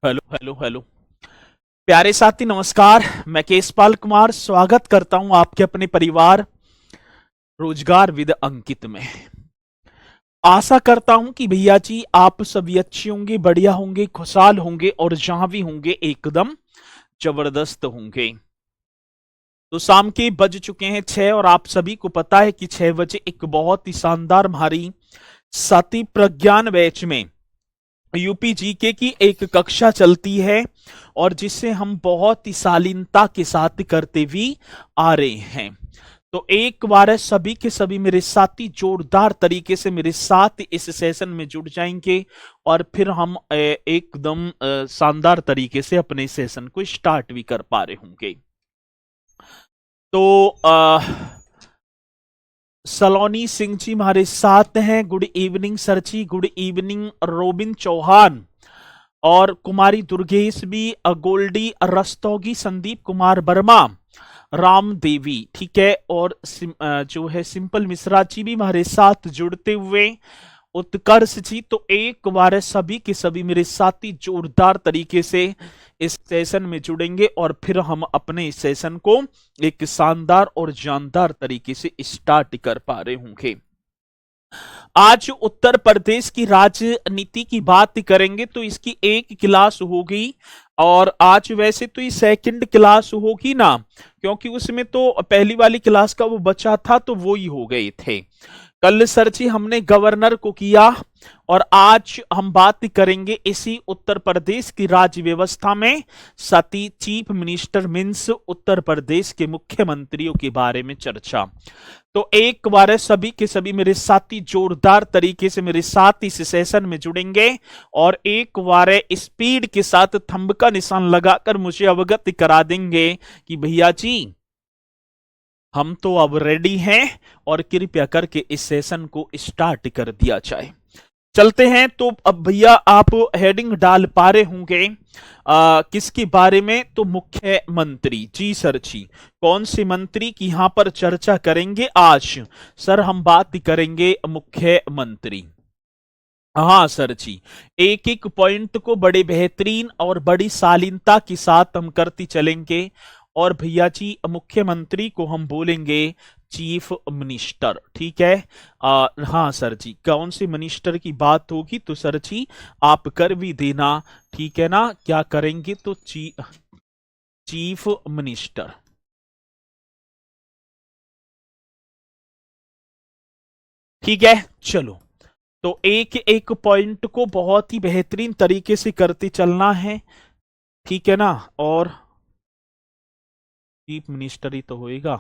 Hello hello hello. प्यारे साथी नमस्कार। मैं केशपाल कुमार स्वागत करता हूं आपके अपने परिवार रोजगार विद अंकित में। आशा करता हूं कि भैया जी आप सभी अच्छे होंगे, बढ़िया होंगे, खुशहाल होंगे और जहां भी होंगे एकदम जबरदस्त होंगे। तो शाम के बज चुके हैं 6 और आप सभी को पता है कि 6 बजे एक बहुत ही शानदार हमारी सती प्रज्ञान बैच में यूपी जीके की एक कक्षा चलती है और जिसे हम बहुत ही शालीनता के साथ करते भी आ रहे हैं। तो एक बार सभी के सभी मेरे साथी जोरदार तरीके से मेरे साथ इस सेशन में जुड़ जाएंगे और फिर हम एकदम शानदार तरीके से अपने सेशन को स्टार्ट भी कर पा रहे होंगे। तो सलोनी सिंह जी हमारे साथ हैं। गुड इवनिंग सर जी, गुड इवनिंग रोबिन चौहान और कुमारी दुर्गेश भी, गोल्डी रस्तोगी, संदीप कुमार वर्मा, राम देवी, ठीक है, और जो है सिंपल मिश्रा जी भी हमारे साथ जुड़ते हुए, उत्कर्ष जी। तो एक बार सभी के सभी मेरे साथी जोरदार तरीके से इस सेशन में जुड़ेंगे और फिर हम अपने इस सेशन को एक शानदार और जानदार तरीके से स्टार्ट कर पा रहे होंगे। आज उत्तर प्रदेश की राजनीति की बात करेंगे तो इसकी एक क्लास होगी और आज वैसे तो ये सेकंड क्लास होगी ना, क्योंकि उसमें तो पहली वाली क्लास का वो बचा था तो वो ही हो गए थे। कल सर जी हमने गवर्नर को किया और आज हम बात करेंगे इसी उत्तर प्रदेश की राज्य व्यवस्था में सती चीफ मिनिस्टर मीन्स उत्तर प्रदेश के मुख्यमंत्रियों के बारे में चर्चा। तो एक बार सभी के सभी मेरे साथी जोरदार तरीके से मेरे साथ इस सेशन में जुड़ेंगे और एक बार स्पीड के साथ थंब का निशान लगाकर मुझे अवगत करा देंगे कि भैया जी हम तो अब रेडी हैं और कृपया करके इस सेशन को स्टार्ट कर दिया जाए। चलते हैं। तो अब भैया आप हेडिंग डाल पा रहे होंगे किसके बारे में? तो मुख्यमंत्री जी सर जी। कौन से मंत्री की यहां पर चर्चा करेंगे आज? सर हम बात करेंगे मुख्यमंत्री। हाँ सर जी, एक एक पॉइंट को बड़े बेहतरीन और बड़ी शालीनता के साथ हम करते चलेंगे और भैया जी मुख्यमंत्री को हम बोलेंगे चीफ मिनिस्टर, ठीक है। हाँ सर जी, कौन से मिनिस्टर की बात होगी तो सर जी आप कर भी देना, ठीक है ना। क्या करेंगे तो चीफ मिनिस्टर, ठीक है। चलो, तो एक एक पॉइंट को बहुत ही बेहतरीन तरीके से करते चलना है, ठीक है ना। और चीफ मिनिस्टर ही तो होएगा,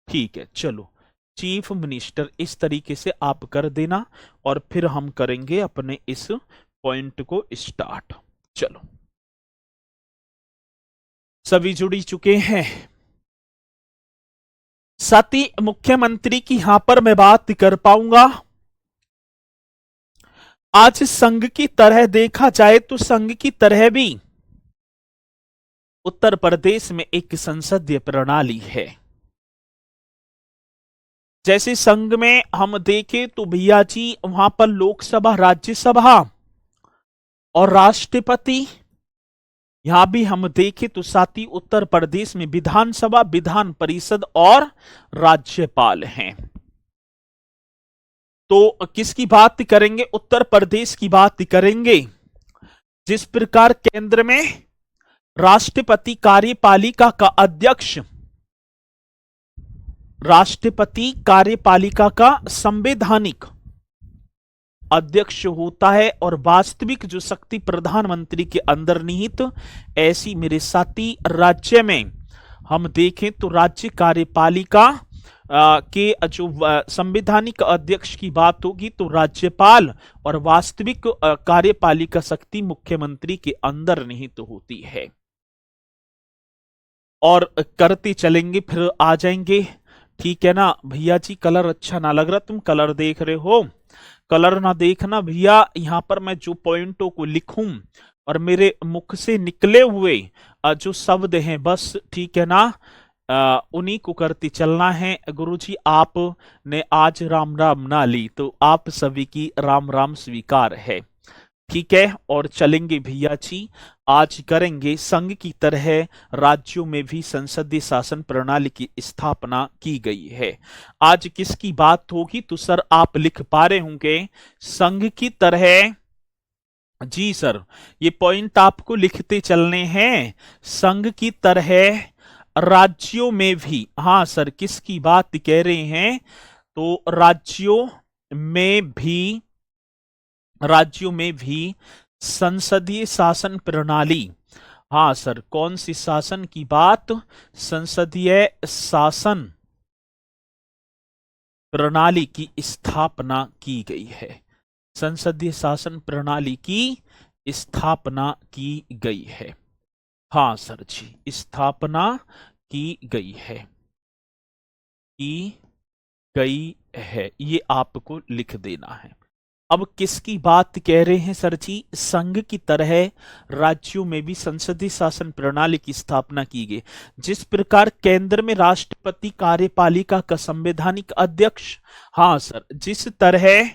ठीक है। चलो, चीफ मिनिस्टर इस तरीके से आप कर देना और फिर हम करेंगे अपने इस पॉइंट को स्टार्ट। चलो, सभी जुड़ी चुके हैं। साथी मुख्यमंत्री की यहां पर मैं बात कर पाऊंगा। आज संघ की तरह देखा जाए तो संघ की तरह भी उत्तर प्रदेश में एक संसदीय प्रणाली है। जैसे संघ में हम देखें तो भैया जी वहां पर लोकसभा, राज्यसभा और राष्ट्रपति, यहां भी हम देखें तो साथी उत्तर प्रदेश में विधानसभा, विधान परिषद और राज्यपाल हैं। तो किसकी बात करेंगे? उत्तर प्रदेश की बात करेंगे। जिस प्रकार केंद्र में राष्ट्रपति कार्यपालिका का अध्यक्ष, राष्ट्रपति कार्यपालिका का संवैधानिक अध्यक्ष होता है और वास्तविक जो शक्ति प्रधानमंत्री के अंदर निहित, ऐसी मेरे साथी राज्य में हम देखें तो राज्य कार्यपालिका के जो संवैधानिक अध्यक्ष की बात होगी तो राज्यपाल और वास्तविक कार्यपालिका शक्ति मुख्यमंत्री के अंदर निहित होती है। और करते चलेंगे फिर आ जाएंगे, ठीक है ना। भैया जी कलर अच्छा ना लग रहा, तुम कलर देख रहे हो, कलर ना देखना भैया। यहां पर मैं जो पॉइंटों को लिखूं और मेरे मुख से निकले हुए जो शब्द हैं बस, ठीक है ना, उन्हीं को करते चलना है। गुरुजी आप ने आज राम राम ना ली तो आप सभी की राम राम स्वीकार है, ठीक है। और चलेंगे भैया जी, आज करेंगे संघ की तरह राज्यों में भी संसदीय शासन प्रणाली की स्थापना की गई है। आज किसकी बात होगी? तो सर आप लिख पा रहे होंगे संघ की तरह। जी सर, ये पॉइंट आपको लिखते चलने हैं। संघ की तरह राज्यों में भी, हाँ सर, किसकी बात कह रहे हैं? तो राज्यों में भी संसदीय शासन प्रणाली। हाँ सर, कौन सी शासन की बात? संसदीय शासन प्रणाली की स्थापना की गई है। संसदीय शासन प्रणाली की स्थापना की गई है। हाँ सर जी, स्थापना की गई है, की गई है, ये आपको लिख देना है। अब किसकी बात कह रहे हैं सर जी? संघ की तरह राज्यों में भी संसदीय शासन प्रणाली की स्थापना की गई। जिस प्रकार केंद्र में राष्ट्रपति कार्यपालिका का संवैधानिक अध्यक्ष, हाँ सर, जिस तरह,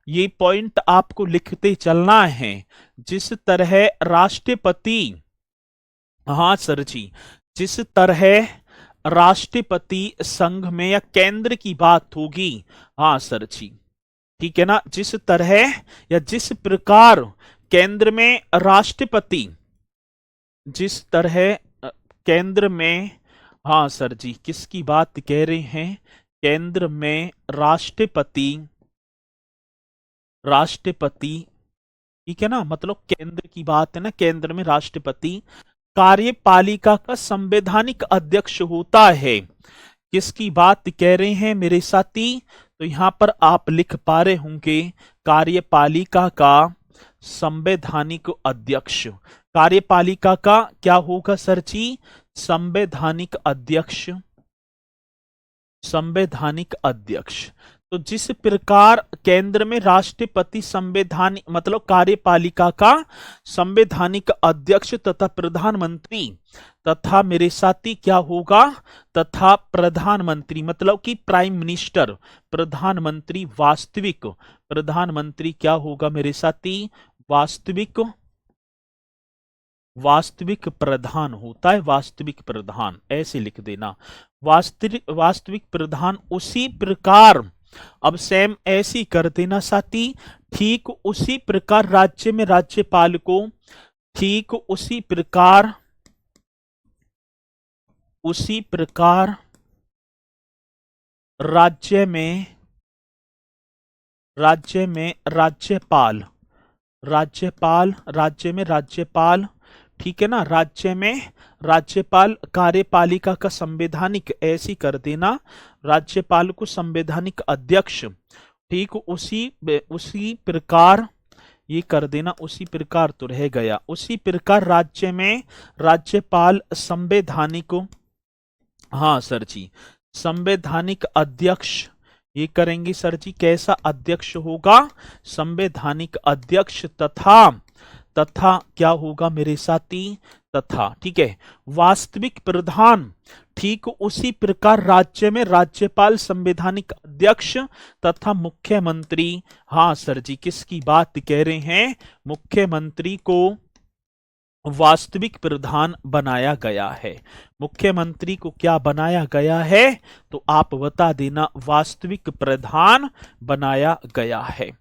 ये पॉइंट आपको लिखते चलना है, जिस तरह राष्ट्रपति, हाँ सर जी, जिस तरह राष्ट्रपति संघ में या केंद्र की बात होगी, हाँ सर जी, ठीक है ना, जिस तरह या जिस प्रकार केंद्र में राष्ट्रपति, जिस तरह केंद्र में, हाँ सर जी, किसकी बात कह रहे हैं? केंद्र में राष्ट्रपति, ठीक है ना, मतलब केंद्र की बात है ना, केंद्र में राष्ट्रपति कार्यपालिका का संवैधानिक अध्यक्ष होता है। किसकी बात कह रहे हैं मेरे साथी? तो यहां पर आप लिख पा रहे होंगे कार्यपालिका का संवैधानिक अध्यक्ष। कार्यपालिका का क्या होगा सर जी? संवैधानिक अध्यक्ष। संवैधानिक अध्यक्ष। तो जिस प्रकार केंद्र में राष्ट्रपति संवैधानिक मतलब कार्यपालिका का संवैधानिक अध्यक्ष तथा प्रधानमंत्री, तथा मेरे साथी क्या होगा? तथा प्रधानमंत्री, मतलब कि प्राइम मिनिस्टर, प्रधानमंत्री, प्रधानमंत्री क्या होगा मेरे साथी? वास्तविक प्रधान होता है, वास्तविक प्रधान, ऐसे लिख देना, वास्तविक प्रधान। उसी प्रकार, अब सेम ऐसे ही कर देना साथी, ठीक उसी प्रकार राज्य में राज्यपाल को, ठीक उसी प्रकार राज्य में राज्यपाल, ठीक है ना, राज्य में राज्यपाल कार्यपालिका का संवैधानिक, ऐसी कर देना, राज्यपाल को संवैधानिक अध्यक्ष, ठीक उसी प्रकार, ये कर देना, उसी प्रकार तो रह गया, उसी प्रकार राज्य में राज्यपाल संवैधानिक, हाँ सर जी, संवैधानिक अध्यक्ष, ये करेंगे सर जी, कैसा अध्यक्ष होगा? संवैधानिक अध्यक्ष, तथा क्या होगा मेरे साथी? तथा, ठीक है, वास्तविक प्रधान, ठीक उसी प्रकार राज्य में राज्यपाल संवैधानिक अध्यक्ष तथा मुख्यमंत्री। हाँ सर जी, किसकी बात कह रहे हैं? मुख्यमंत्री को वास्तविक प्रधान बनाया गया है। मुख्यमंत्री को क्या बनाया गया है? तो आप बता देना, वास्तविक प्रधान बनाया गया है।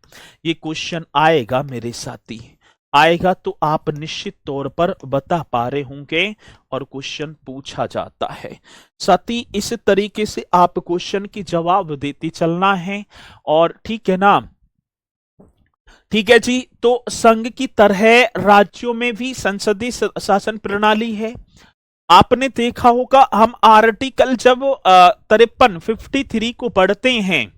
ये क्वेश्चन आएगा मेरे साथी, आएगा तो आप निश्चित तौर पर बता पा रहे होंगे, और क्वेश्चन पूछा जाता है साथी। इस तरीके से आप क्वेश्चन की जवाब देते चलना है, और ठीक है ना, ठीक है जी। तो संघ की तरह राज्यों में भी संसदीय शासन प्रणाली है। आपने देखा होगा, हम आर्टिकल जब 53 को पढ़ते हैं,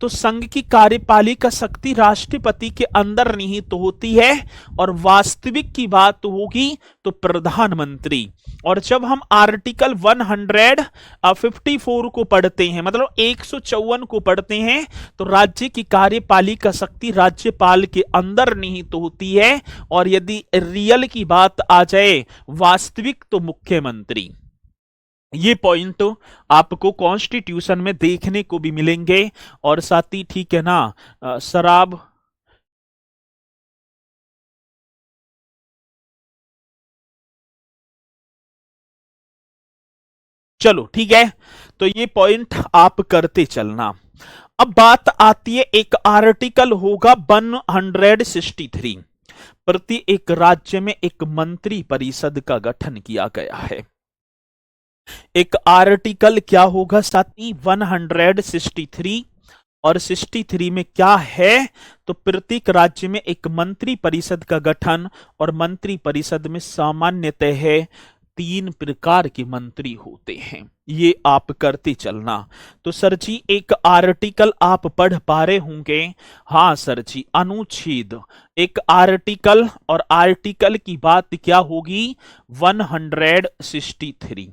तो संघ की कार्यपालिका शक्ति राष्ट्रपति के अंदर निहित तो होती है, और वास्तविक की बात होगी तो प्रधानमंत्री। और जब हम आर्टिकल 154 को पढ़ते हैं, मतलब 154 को पढ़ते हैं, तो राज्य की कार्यपालिका शक्ति राज्यपाल के अंदर निहित तो होती है, और यदि रियल की बात आ जाए, वास्तविक, तो मुख्यमंत्री। ये पॉइंट आपको कॉन्स्टिट्यूशन में देखने को भी मिलेंगे। और साथ ही, ठीक है ना, शराब चलो ठीक है, तो ये पॉइंट आप करते चलना। अब बात आती है, एक आर्टिकल होगा 163, प्रति एक राज्य में एक मंत्री परिषद का गठन किया गया है। एक आर्टिकल क्या होगा साथी, 163, और 63 में क्या है, तो प्रत्येक राज्य में एक मंत्री परिषद का गठन, और मंत्री परिषद में सामान्यतः है 3 प्रकार के मंत्री होते हैं। ये आप करते चलना। तो सर जी एक आर्टिकल आप पढ़ पा रहे होंगे, हाँ सर जी, अनुच्छेद, एक आर्टिकल, और आर्टिकल की बात क्या होगी, 163।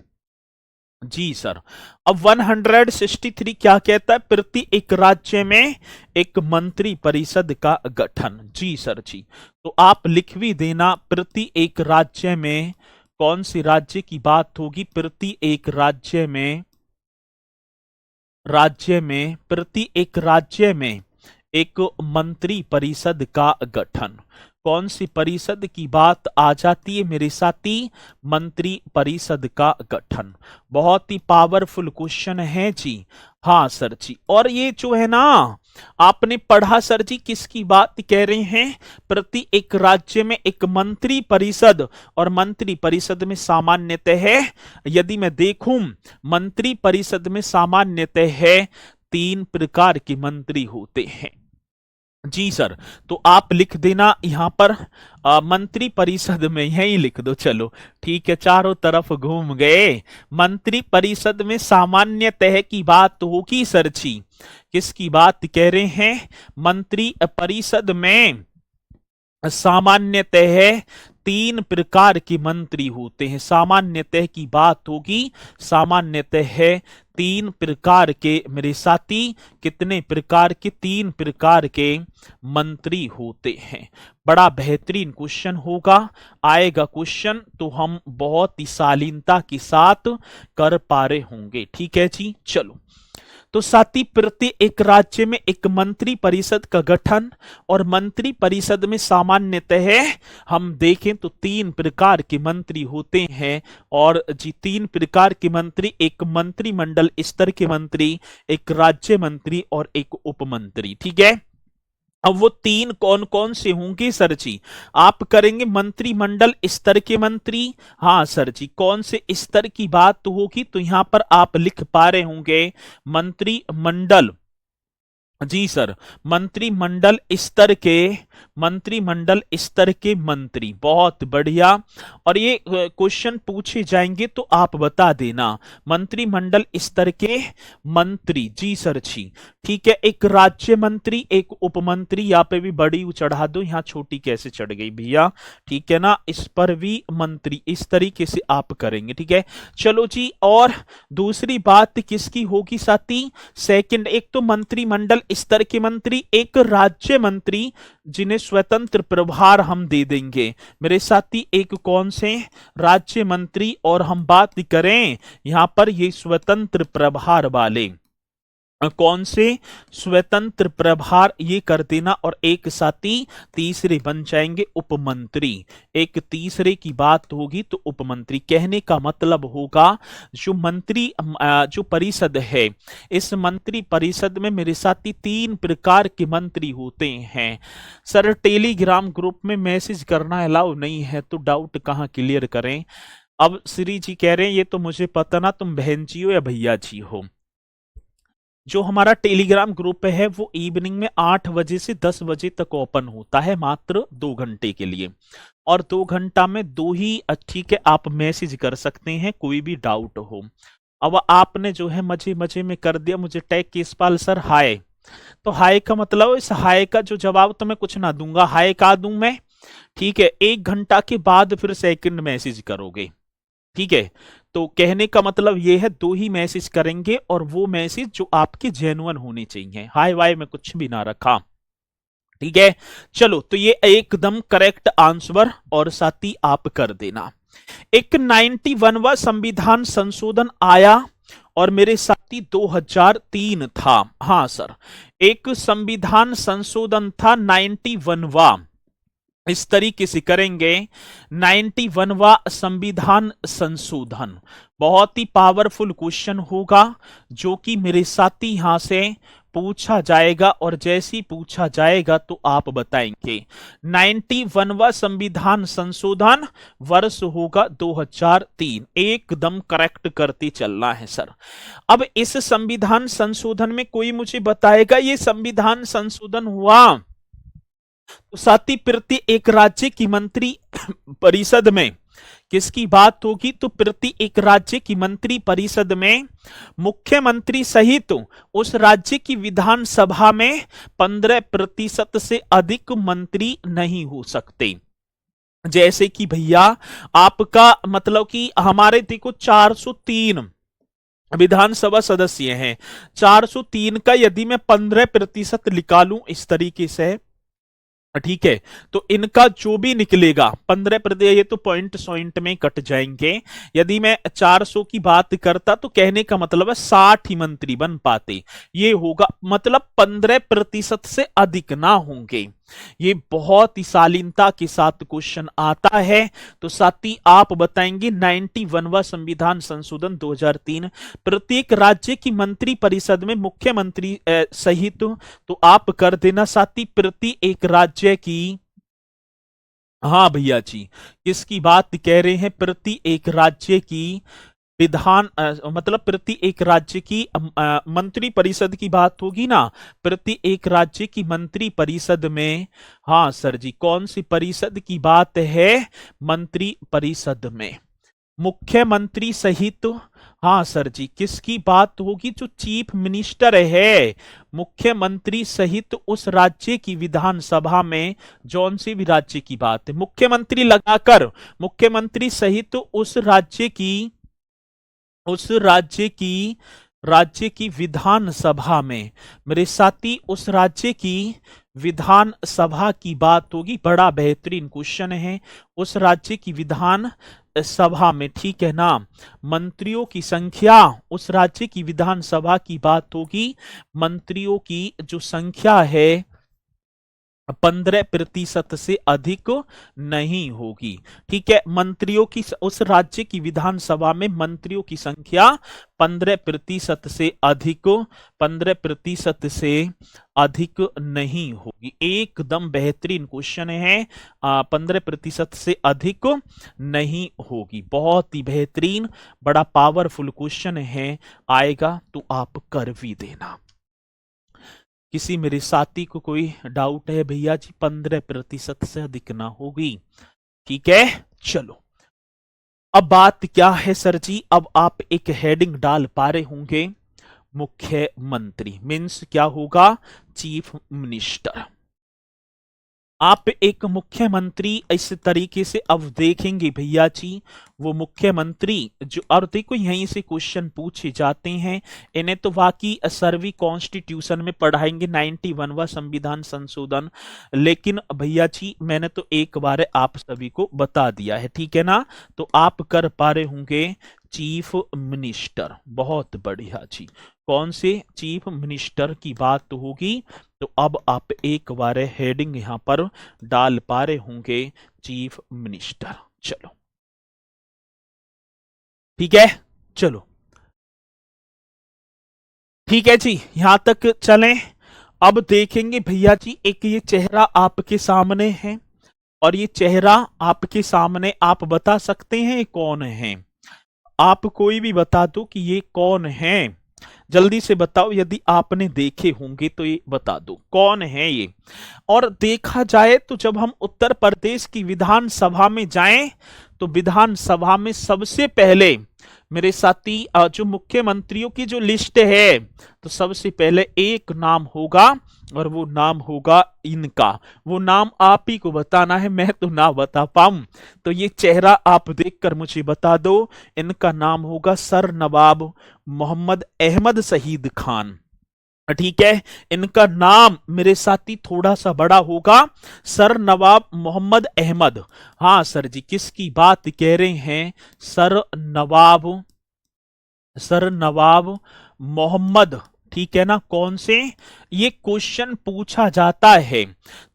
जी सर, अब 163 क्या कहता है, प्रति एक राज्य में एक मंत्री परिषद का गठन। जी सर जी, तो आप लिख भी देना, प्रति एक राज्य में, कौन सी राज्य की बात होगी, प्रति एक राज्य में, प्रति एक राज्य में एक मंत्री परिषद का गठन। कौन सी परिषद की बात आ जाती है मेरे साथी, मंत्री परिषद का गठन। बहुत ही पावरफुल क्वेश्चन है जी, हाँ सर जी। और ये जो है ना, आपने पढ़ा सर जी, किसकी बात कह रहे हैं, प्रति एक राज्य में एक मंत्री परिषद, और मंत्री परिषद में सामान्यतः है, यदि मैं देखूं, मंत्री परिषद में सामान्यतः है 3 प्रकार के मंत्री होते हैं। जी सर, तो आप लिख देना यहां पर मंत्री परिषद में, यही लिख दो, चलो ठीक है, चारों तरफ घूम गए। मंत्री परिषद में सामान्यतः की बात होगी सर जी, किसकी बात कह रहे हैं, मंत्री परिषद में सामान्यतः 3 प्रकार के मंत्री होते हैं। सामान्यतः की बात होगी, सामान्यतः है 3 प्रकार के, मेरे साथी कितने प्रकार के, 3 प्रकार के मंत्री होते हैं। बड़ा बेहतरीन क्वेश्चन होगा, आएगा क्वेश्चन तो हम बहुत ही शालीनता के साथ कर पा रहे होंगे। ठीक है जी, चलो। तो साथी प्रति एक राज्य में एक मंत्री परिषद का गठन, और मंत्री परिषद में सामान्यतः हम देखें तो 3 प्रकार के मंत्री होते हैं। और जी 3 प्रकार के मंत्री, एक मंत्रिमंडल स्तर के मंत्री, एक राज्य मंत्री और एक उपमंत्री। ठीक है, अब वो 3 कौन कौन से होंगे सर जी, आप करेंगे मंत्रिमंडल स्तर के मंत्री। हाँ सर जी, कौन से स्तर की बात होगी, तो यहां पर आप लिख पा रहे होंगे मंत्रिमंडल। जी सर, मंत्रिमंडल स्तर के मंत्री। बहुत बढ़िया, और ये क्वेश्चन पूछे जाएंगे तो आप बता देना, मंत्रिमंडल स्तर के मंत्री। जी सर जी, ठीक है, एक राज्य मंत्री, एक उपमंत्री, यहाँ पे भी बड़ी चढ़ा दो, यहाँ छोटी कैसे चढ़ गई भैया, ठीक है ना, इस पर भी मंत्री, इस तरीके से आप करेंगे। ठीक है, चलो जी। और दूसरी बात किसकी होगी साथी, सेकंड, एक तो मंत्रिमंडल स्तर के मंत्री, एक राज्य मंत्री जिन्हें स्वतंत्र प्रभार हम दे देंगे मेरे साथी, एक कौन से, राज्य मंत्री, और हम बात करें यहां पर ये स्वतंत्र प्रभार वाले, कौन से, स्वतंत्र प्रभार, ये कर देना। और एक साथी तीसरे बन जाएंगे उपमंत्री, एक तीसरे की बात होगी तो उपमंत्री। कहने का मतलब होगा जो मंत्री, जो परिषद है, इस मंत्री परिषद में मेरे साथी 3 प्रकार के मंत्री होते हैं। सर टेलीग्राम ग्रुप में मैसेज करना अलाउ नहीं है, तो डाउट कहाँ क्लियर करें। अब श्री जी कह रहे हैं ये तो मुझे पता ना, तुम बहन जी हो या भैया जी हो। जो हमारा टेलीग्राम ग्रुप है वो इवनिंग में 8 बजे से 10 बजे तक ओपन होता है, मात्र 2 घंटे के लिए, और 2 घंटा में 2 ही, ठीक है, आप मैसेज कर सकते हैं कोई भी डाउट हो। अब आपने जो है मजे मजे में कर दिया, मुझे टैग केसपाल सर हाय, तो हाय का मतलब, इस हाय का जो जवाब तो मैं कुछ ना दूंगा, हाय का दूं मैं, ठीक है, 1 घंटा के बाद फिर सेकंड मैसेज करोगे। ठीक है, तो कहने का मतलब ये है 2 ही मैसेज करेंगे, और वो मैसेज जो आपके जेन्युइन होने चाहिए, हाय वाय में कुछ भी ना रखा। ठीक है, चलो, तो ये एकदम करेक्ट आंसर, और साथी आप कर देना। एक 91वां संविधान संशोधन आया, और मेरे साथी 2003 था। हाँ सर, एक संविधान संशोधन था 91वां, इस तरीके से करेंगे। 91वां संविधान संशोधन बहुत ही पावरफुल क्वेश्चन होगा, जो कि मेरे साथी यहां से पूछा जाएगा, और जैसे ही पूछा जाएगा तो आप बताएंगे। 91वां संविधान संशोधन वर्ष होगा 2003। एकदम करेक्ट करते चलना है सर। अब इस संविधान संशोधन में कोई मुझे बताएगा ये संविधान संशोधन हुआ तो साथी प्रति एक राज्य की मंत्री परिषद में किसकी बात होगी? तो प्रति एक राज्य की मंत्री परिषद में मुख्यमंत्री सहित उस राज्य की विधानसभा में 15% से अधिक मंत्री नहीं हो सकते। जैसे कि भैया आपका मतलब कि हमारे देखो 403 विधानसभा सदस्य हैं, 403 का यदि मैं 15% निकालूं इस तरीके से, ठीक है, तो इनका जो भी निकलेगा 15%, ये तो पॉइंट में कट जाएंगे। यदि मैं 400 की बात करता तो कहने का मतलब है 60 ही मंत्री बन पाते, ये होगा मतलब 15% से अधिक ना होंगे। ये बहुत ही शालीनता के साथ क्वेश्चन आता है। तो साथी आप बताएंगे 91वां संविधान संशोधन 2003 प्रत्येक राज्य की मंत्री परिषद में मुख्यमंत्री सहित, तो आप कर देना साथी प्रति एक राज्य की, हाँ भैया जी किसकी बात कह रहे हैं? प्रति एक राज्य की विधान मतलब प्रति एक राज्य की मंत्री परिषद की बात होगी ना, प्रति एक राज्य की मंत्री परिषद में। हाँ सर जी, कौन सी परिषद की बात है? मंत्री परिषद में मुख्यमंत्री सहित, हाँ सर जी किसकी बात होगी? जो चीफ मिनिस्टर है, मुख्यमंत्री सहित उस राज्य की विधानसभा में, जौन सी भी राज्य की बात है, मुख्यमंत्री लगाकर मुख्यमंत्री सहित उस राज्य की विधानसभा में, मेरे साथी उस राज्य की विधानसभा की बात होगी। बड़ा बेहतरीन क्वेश्चन है। उस राज्य की विधान सभा में, ठीक है ना, मंत्रियों की संख्या, उस राज्य की विधानसभा की बात होगी, मंत्रियों की जो संख्या है 15% से अधिक नहीं होगी। ठीक है, मंत्रियों की उस राज्य की विधानसभा में मंत्रियों की संख्या 15% से अधिक, 15% से अधिक नहीं होगी। एकदम बेहतरीन क्वेश्चन है। 15% से अधिक नहीं होगी। बहुत ही बेहतरीन, बड़ा पावरफुल क्वेश्चन है। आएगा तो आप कर भी देना। किसी मेरे साथी को कोई डाउट है भैया जी? 15% से अधिक ना होगी। ठीक है, चलो अब बात क्या है सर जी? अब आप एक हेडिंग डाल पा रहे होंगे, मुख्यमंत्री मीन्स क्या होगा? Chief minister. आप एक मुख्यमंत्री इस तरीके से अब देखेंगे भैया जी, वो मुख्यमंत्री जो, और देखो यहीं से क्वेश्चन पूछे जाते हैं, इन्हें तो वाकई सर्वी कॉन्स्टिट्यूशन में पढ़ाएंगे 91वां संविधान संशोधन, लेकिन भैया जी मैंने तो एक बार आप सभी को बता दिया है, ठीक है ना? तो आप कर पा रहे होंगे चीफ मिनिस्टर। बहुत बढ़िया जी, कौन से चीफ मिनिस्टर की बात होगी? तो अब आप एक बार हेडिंग यहां पर डाल पा रहे होंगे, चीफ मिनिस्टर। चलो ठीक है, चलो ठीक है जी, यहां तक चलें। अब देखेंगे भैया जी, एक ये चेहरा आपके सामने है, और ये चेहरा आपके सामने आप बता सकते हैं कौन है? आप कोई भी बता दो कि ये कौन है, जल्दी से बताओ। यदि आपने देखे होंगे तो ये बता दो कौन है ये। और देखा जाए तो जब हम उत्तर प्रदेश की विधानसभा में जाएं तो विधानसभा में सबसे पहले मेरे साथी जो मुख्यमंत्रियों की जो लिस्ट है, तो सबसे पहले एक नाम होगा, और वो नाम होगा इनका। वो नाम आप ही को बताना है, मैं तो ना बता पाऊं। तो ये चेहरा आप देखकर मुझे बता दो। इनका नाम होगा सर नवाब मोहम्मद अहमद शहीद खान। ठीक है, इनका नाम मेरे साथी थोड़ा सा बड़ा होगा, सर नवाब मोहम्मद अहमद। हाँ सर जी, किसकी बात कह रहे हैं? सर नवाब मोहम्मद, ठीक है ना, कौन से, ये क्वेश्चन पूछा जाता है।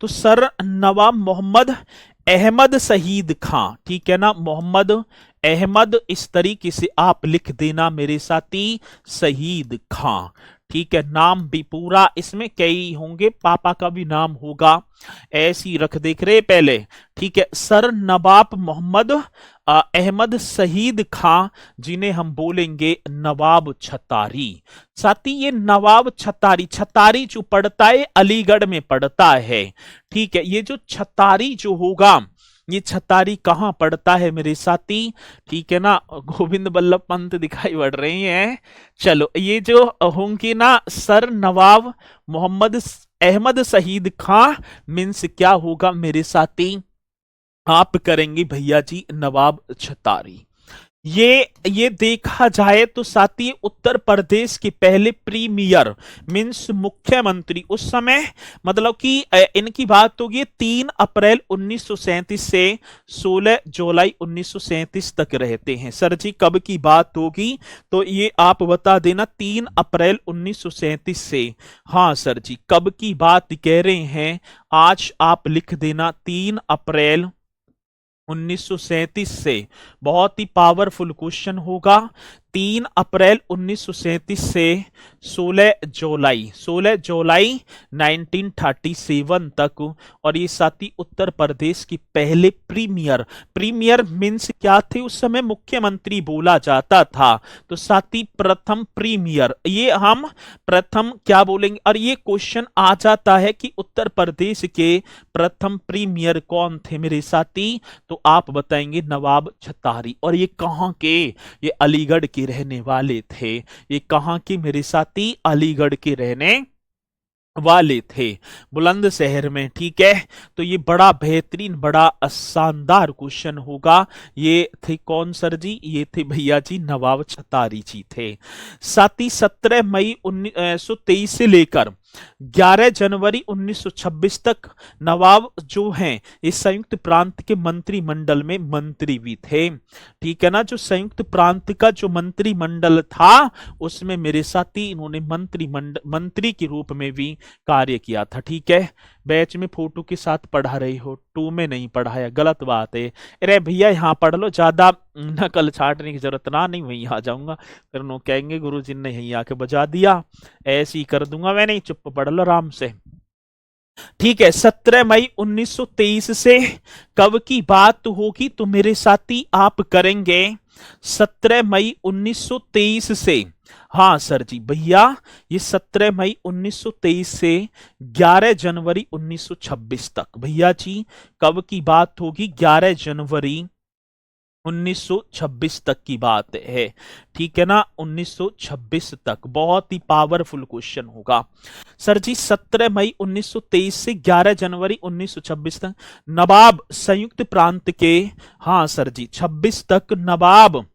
तो सर नवाब मोहम्मद अहमद शहीद खां, ठीक है ना, मोहम्मद अहमद, इस तरीके से आप लिख देना मेरे साथी, शहीद खां, ठीक है। नाम भी पूरा, इसमें कई होंगे, पापा का भी नाम होगा, ऐसी रख देख रहे पहले, ठीक है। सर नवाब मोहम्मद अहमद शहीद खां, जिन्हें हम बोलेंगे नवाब छतारी। साथी ये नवाब छतारी, छतारी जो पड़ता है अलीगढ़ में पड़ता है, ठीक है। ये जो छतारी जो होगा, ये छतारी कहां पड़ता है मेरे साथी, ठीक है ना, गोविंद बल्लभ पंत दिखाई पड़ रही हैं। चलो ये जो होंगे ना, सर नवाब मोहम्मद अहमद शहीद खां मीन्स क्या होगा मेरे साथी, आप करेंगे भैया जी नवाब छतारी। ये देखा जाए तो साथी उत्तर प्रदेश के पहले प्रीमियर मीन्स मुख्यमंत्री उस समय, मतलब कि इनकी बात होगी 3 अप्रैल 1937 से 16 जुलाई 1937 तक रहते हैं। सर जी कब की बात होगी, तो ये आप बता देना 3 अप्रैल 1937 से। हाँ सर जी कब की बात कह रहे हैं, आज आप लिख देना 3 अप्रैल 1937 से। बहुत ही पावरफुल क्वेश्चन होगा। 3 अप्रैल 1937 से 16 जुलाई 1937 तक। और ये साथी उत्तर प्रदेश की पहले प्रीमियर, प्रीमियर मीन्स क्या थे उस समय, मुख्यमंत्री बोला जाता था। तो साथी प्रथम प्रीमियर, ये हम प्रथम क्या बोलेंगे, और ये क्वेश्चन आ जाता है कि उत्तर प्रदेश के प्रथम प्रीमियर कौन थे मेरे साथी, तो आप बताएंगे नवाब छतारी। और ये कहां के, ये अलीगढ़ के रहने वाले थे। ये कहां के मेरे साथी, अलीगढ़ के रहने वाले थे, बुलंदशहर में, ठीक है। तो ये बड़ा बेहतरीन, बड़ा शानदार क्वेश्चन होगा। ये थे कौन सर जी, ये थे भैया जी नवाब छतारी जी थे। साथ ही 17 मई 1923 से लेकर 11 जनवरी 1926 तक नवाब जो हैं इस संयुक्त प्रांत के मंत्रिमंडल में मंत्री भी थे, ठीक है ना। जो संयुक्त प्रांत का जो मंत्रिमंडल था उसमें मेरे साथी इन्होंने मंत्री के रूप में भी कार्य किया था, ठीक है। बैच में फोटो के साथ पढ़ा रही हो, 2 में नहीं पढ़ाया, गलत बात है। अरे भैया यहाँ पढ़ लो, ज्यादा नकल छाटने की जरूरत ना, नहीं वहीं आ जाऊंगा, फिर नो कहेंगे गुरुजी ने यहीं आके बजा दिया, ऐसे ही कर दूंगा मैं, नहीं चुप पढ़ लो आराम से, ठीक है। 17 मई 1923 से कब की बात होगी, तो मेरे साथी आप करेंगे 17 मई 1923 से। हाँ सर जी भैया ये 17 मई 1923 से 11 जनवरी 1926 तक, भैया जी कब की बात होगी, 11 जनवरी 1926 तक की बात है, ठीक है ना, 1926 तक। बहुत ही पावरफुल क्वेश्चन होगा। सर जी 17 मई 1923 से 11 जनवरी 1926 तक नवाब संयुक्त प्रांत के, हाँ सर जी 26 तक नवाब,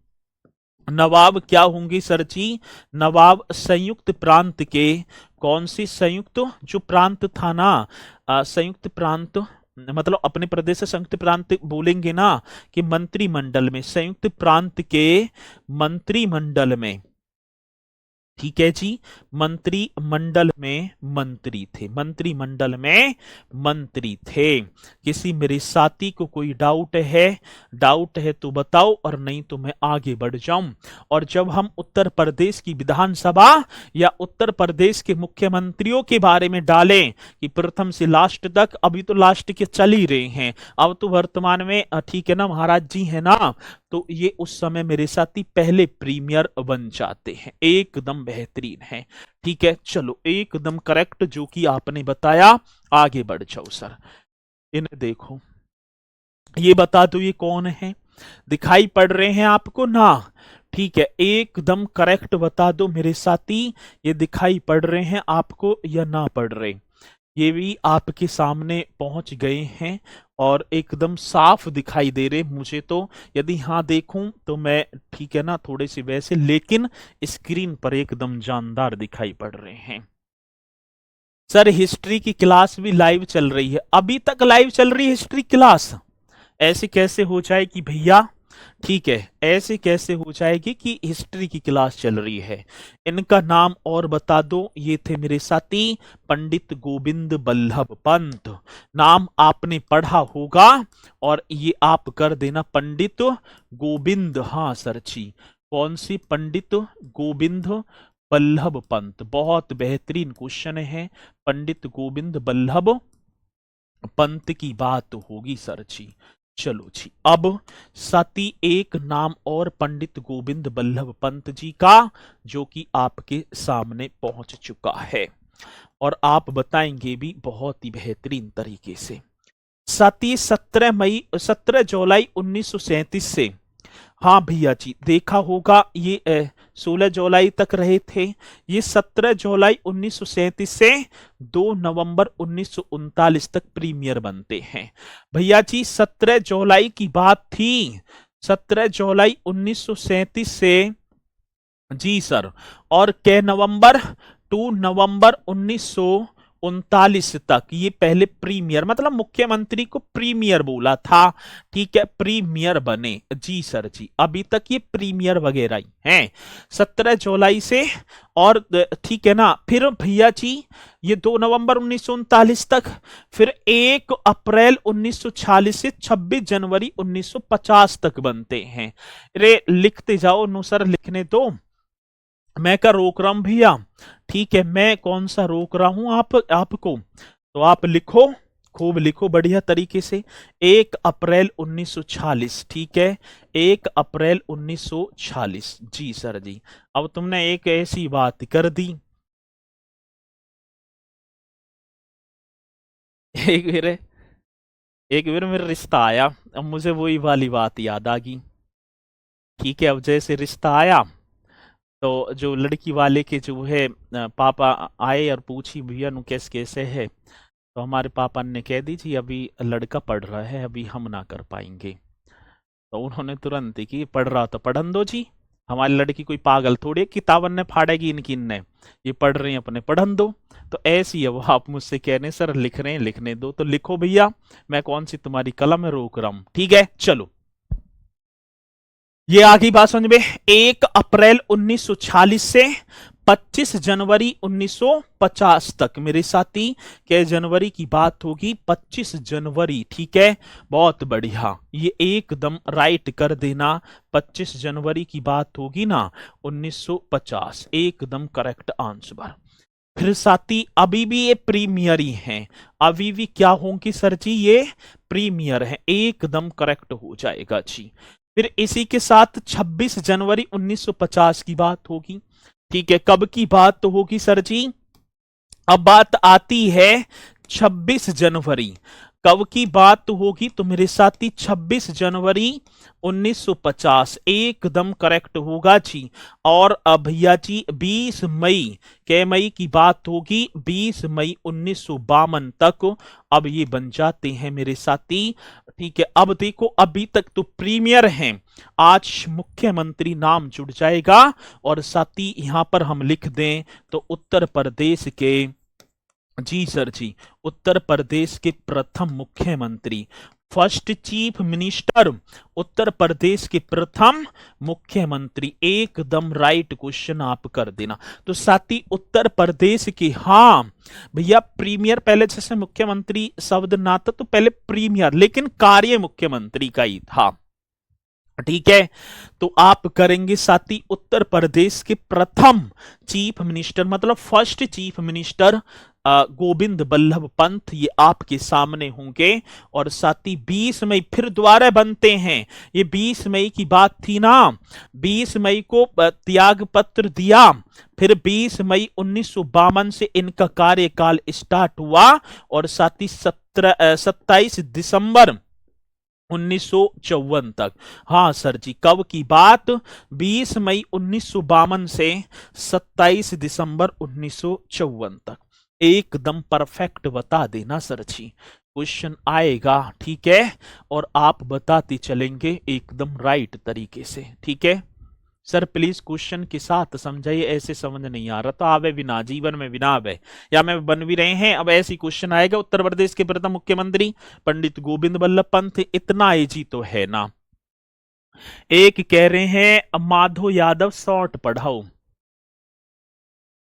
नवाब क्या होंगे सर जी, नवाब संयुक्त प्रांत के, कौन सी संयुक्त, जो प्रांत था ना, संयुक्त प्रांत मतलब अपने प्रदेश से संयुक्त प्रांत बोलेंगे ना, कि मंत्रिमंडल में, संयुक्त प्रांत के मंत्रिमंडल में, ठीक है जी, मंत्रिमंडल में मंत्री थे, मंत्रिमंडल में मंत्री थे। किसी मेरे साथी को कोई डाउट है तो बताओ, और नहीं तो मैं आगे बढ़ जाऊं। और जब हम उत्तर प्रदेश की विधानसभा या उत्तर प्रदेश के मुख्यमंत्रियों के बारे में डालें कि प्रथम से लास्ट तक, अभी तो लास्ट के चल ही रहे हैं, अब तो वर्तमान में, ठीक है ना महाराज जी है ना, तो ये उस समय मेरे साथी पहले प्रीमियर बन जाते हैं। एकदम बेहतरीन है, ठीक है। चलो एकदम करेक्ट जो कि आपने बताया, आगे बढ़ जाओ सर। इन्हें देखो, ये बता दो ये कौन है, दिखाई पड़ रहे हैं आपको ना, ठीक है, एकदम करेक्ट बता दो मेरे साथी, ये दिखाई पड़ रहे हैं आपको या ना पड़ रहे, ये भी आपके सामने पहुंच गए हैं और एकदम साफ दिखाई दे रहे मुझे तो। यदि हाँ देखूं तो मैं, ठीक है ना, थोड़े से वैसे, लेकिन स्क्रीन पर एकदम जानदार दिखाई पड़ रहे हैं। सर हिस्ट्री की क्लास भी लाइव चल रही है, अभी तक लाइव चल रही है हिस्ट्री क्लास, ऐसे कैसे हो जाए कि भैया, ठीक है, ऐसे कैसे हो जाएगी कि हिस्ट्री की क्लास चल रही है। इनका नाम और बता दो। ये थे मेरे साथी पंडित गोविंद बल्लभ पंत। नाम आपने पढ़ा होगा और ये आप कर देना पंडित गोविंद। हाँ सर जी, कौन सी? पंडित गोविंद बल्लभ पंत। बहुत बेहतरीन क्वेश्चन है। पंडित गोविंद बल्लभ पंत की बात होगी सर जी। चलो जी, अब साथी एक नाम और पंडित गोविंद बल्लभ पंत जी का, जो कि आपके सामने पहुंच चुका है और आप बताएंगे भी बहुत ही बेहतरीन तरीके से। साथी 17 जुलाई 1937 से, हाँ भैया जी देखा होगा, ये 16 जुलाई तक रहे थे। ये 17 जुलाई 1937 से 2 नवंबर 1939 तक प्रीमियर बनते हैं। भैया जी 17 जुलाई की बात थी, 17 जुलाई 1937 से, जी सर, और कै नवंबर? 2 नवंबर 1939 तक ये पहले प्रीमियर, मतलब मुख्यमंत्री को प्रीमियर बोला था। ठीक है, प्रीमियर बने। जी सर जी, अभी तक ये प्रीमियर वगैरह ही हैं 17 जुलाई से। और ठीक है ना, फिर भैया जी ये 2 नवंबर 1939 तक, फिर 1 अप्रैल 1946 से 26 जनवरी 1950 तक बनते हैं। रे लिखते जाओ, नो सर लिखने दो, मैं क्या रोक रहा हूं भैया? ठीक है, मैं कौन सा रोक रहा हूं आपको? तो आप लिखो, खूब लिखो बढ़िया तरीके से। 1 अप्रैल 1946, ठीक है, 1 अप्रैल 1946। जी सर जी, अब तुमने एक ऐसी बात कर दी। एक बार एक बार मेरा रिश्ता आया, अब मुझे वही वाली बात याद आ गई। ठीक है, अब जैसे रिश्ता आया तो जो लड़की वाले के जो है पापा आए और पूछी भैया नु कैसे कैसे है, तो हमारे पापा ने कह दी जी अभी लड़का पढ़ रहा है, अभी हम ना कर पाएंगे। तो उन्होंने तुरंत ही कि पढ़ रहा तो पढ़न दो जी, हमारी लड़की कोई पागल थोड़ी है, किताबन ने फाड़ेगी इनकी ने, ये पढ़ रहे हैं अपने पढ़न दो। तो ऐसी है वो, आप मुझसे कहने सर लिख रहे हैं लिखने दो, तो लिखो भैया, मैं कौन सी तुम्हारी कलम में रोक रहा हूं। ठीक है, चलो ये आगे बात समझ में। 1 अप्रैल 1946 से 25 जनवरी 1950 तक मेरे साथी, क्या जनवरी की बात होगी? 25 जनवरी। ठीक है, बहुत बढ़िया, ये एकदम राइट कर देना। 25 जनवरी की बात होगी ना 1950, एकदम करेक्ट आंसर। फिर साथी अभी भी ये प्रीमियर ही हैं, अभी भी क्या होंगी सर जी? ये प्रीमियर है, एकदम करेक्ट हो जाएगा जी। फिर इसी के साथ 26 जनवरी 1950 की बात होगी। ठीक है, कब की बात तो होगी सर जी? अब बात आती है 26 जनवरी, कब की बात होगी? तो मेरे साथी 26 जनवरी 1950, एकदम करेक्ट होगा जी। और भैया जी 20 मई, कै मई की बात होगी? 20 मई 1952 तक अब ये बन जाते हैं मेरे साथी। ठीक है, अब देखो अभी तक तो प्रीमियर हैं, आज मुख्यमंत्री नाम जुड़ जाएगा। और साथी यहां पर हम लिख दें तो उत्तर प्रदेश के, जी सर जी, उत्तर प्रदेश के प्रथम मुख्यमंत्री, फर्स्ट चीफ मिनिस्टर, उत्तर प्रदेश के प्रथम मुख्यमंत्री, एकदम राइट क्वेश्चन आप कर देना। तो साथी उत्तर प्रदेश के, हाँ भैया प्रीमियर, पहले जैसे मुख्यमंत्री शब्द ना था तो पहले प्रीमियर, लेकिन कार्य मुख्यमंत्री का ही था। ठीक है, तो आप करेंगे साथी उत्तर प्रदेश के प्रथम चीफ मिनिस्टर, मतलब first chief minister Govind Ballabh Pant, ये आपके सामने होंगे। और साथी 20 मई फिर दोबारा बनते हैं, ये 20 मई की बात थी ना, 20 मई को त्याग पत्र दिया, फिर 20 मई 1952 से इनका कार्यकाल स्टार्ट हुआ। और साथी 27 दिसंबर 1954 तक। हाँ सर जी, कब की बात? 20 मई 1952 से 27 दिसंबर 1954 तक। एकदम परफेक्ट बता देना सर जी, क्वेश्चन आएगा। ठीक है, और आप बताते चलेंगे एकदम राइट तरीके से। ठीक है सर, प्लीज क्वेश्चन के साथ समझाइए, ऐसे समझ नहीं आ रहा तो आवे बिना, जीवन में बिना आवे, या मैं बन भी रहे हैं। अब ऐसी क्वेश्चन आएगा, उत्तर प्रदेश के प्रथम मुख्यमंत्री पंडित गोविंद बल्लभ पंत, इतना इजी तो है ना। एक कह रहे हैं माधो यादव शॉर्ट पढ़ाओ,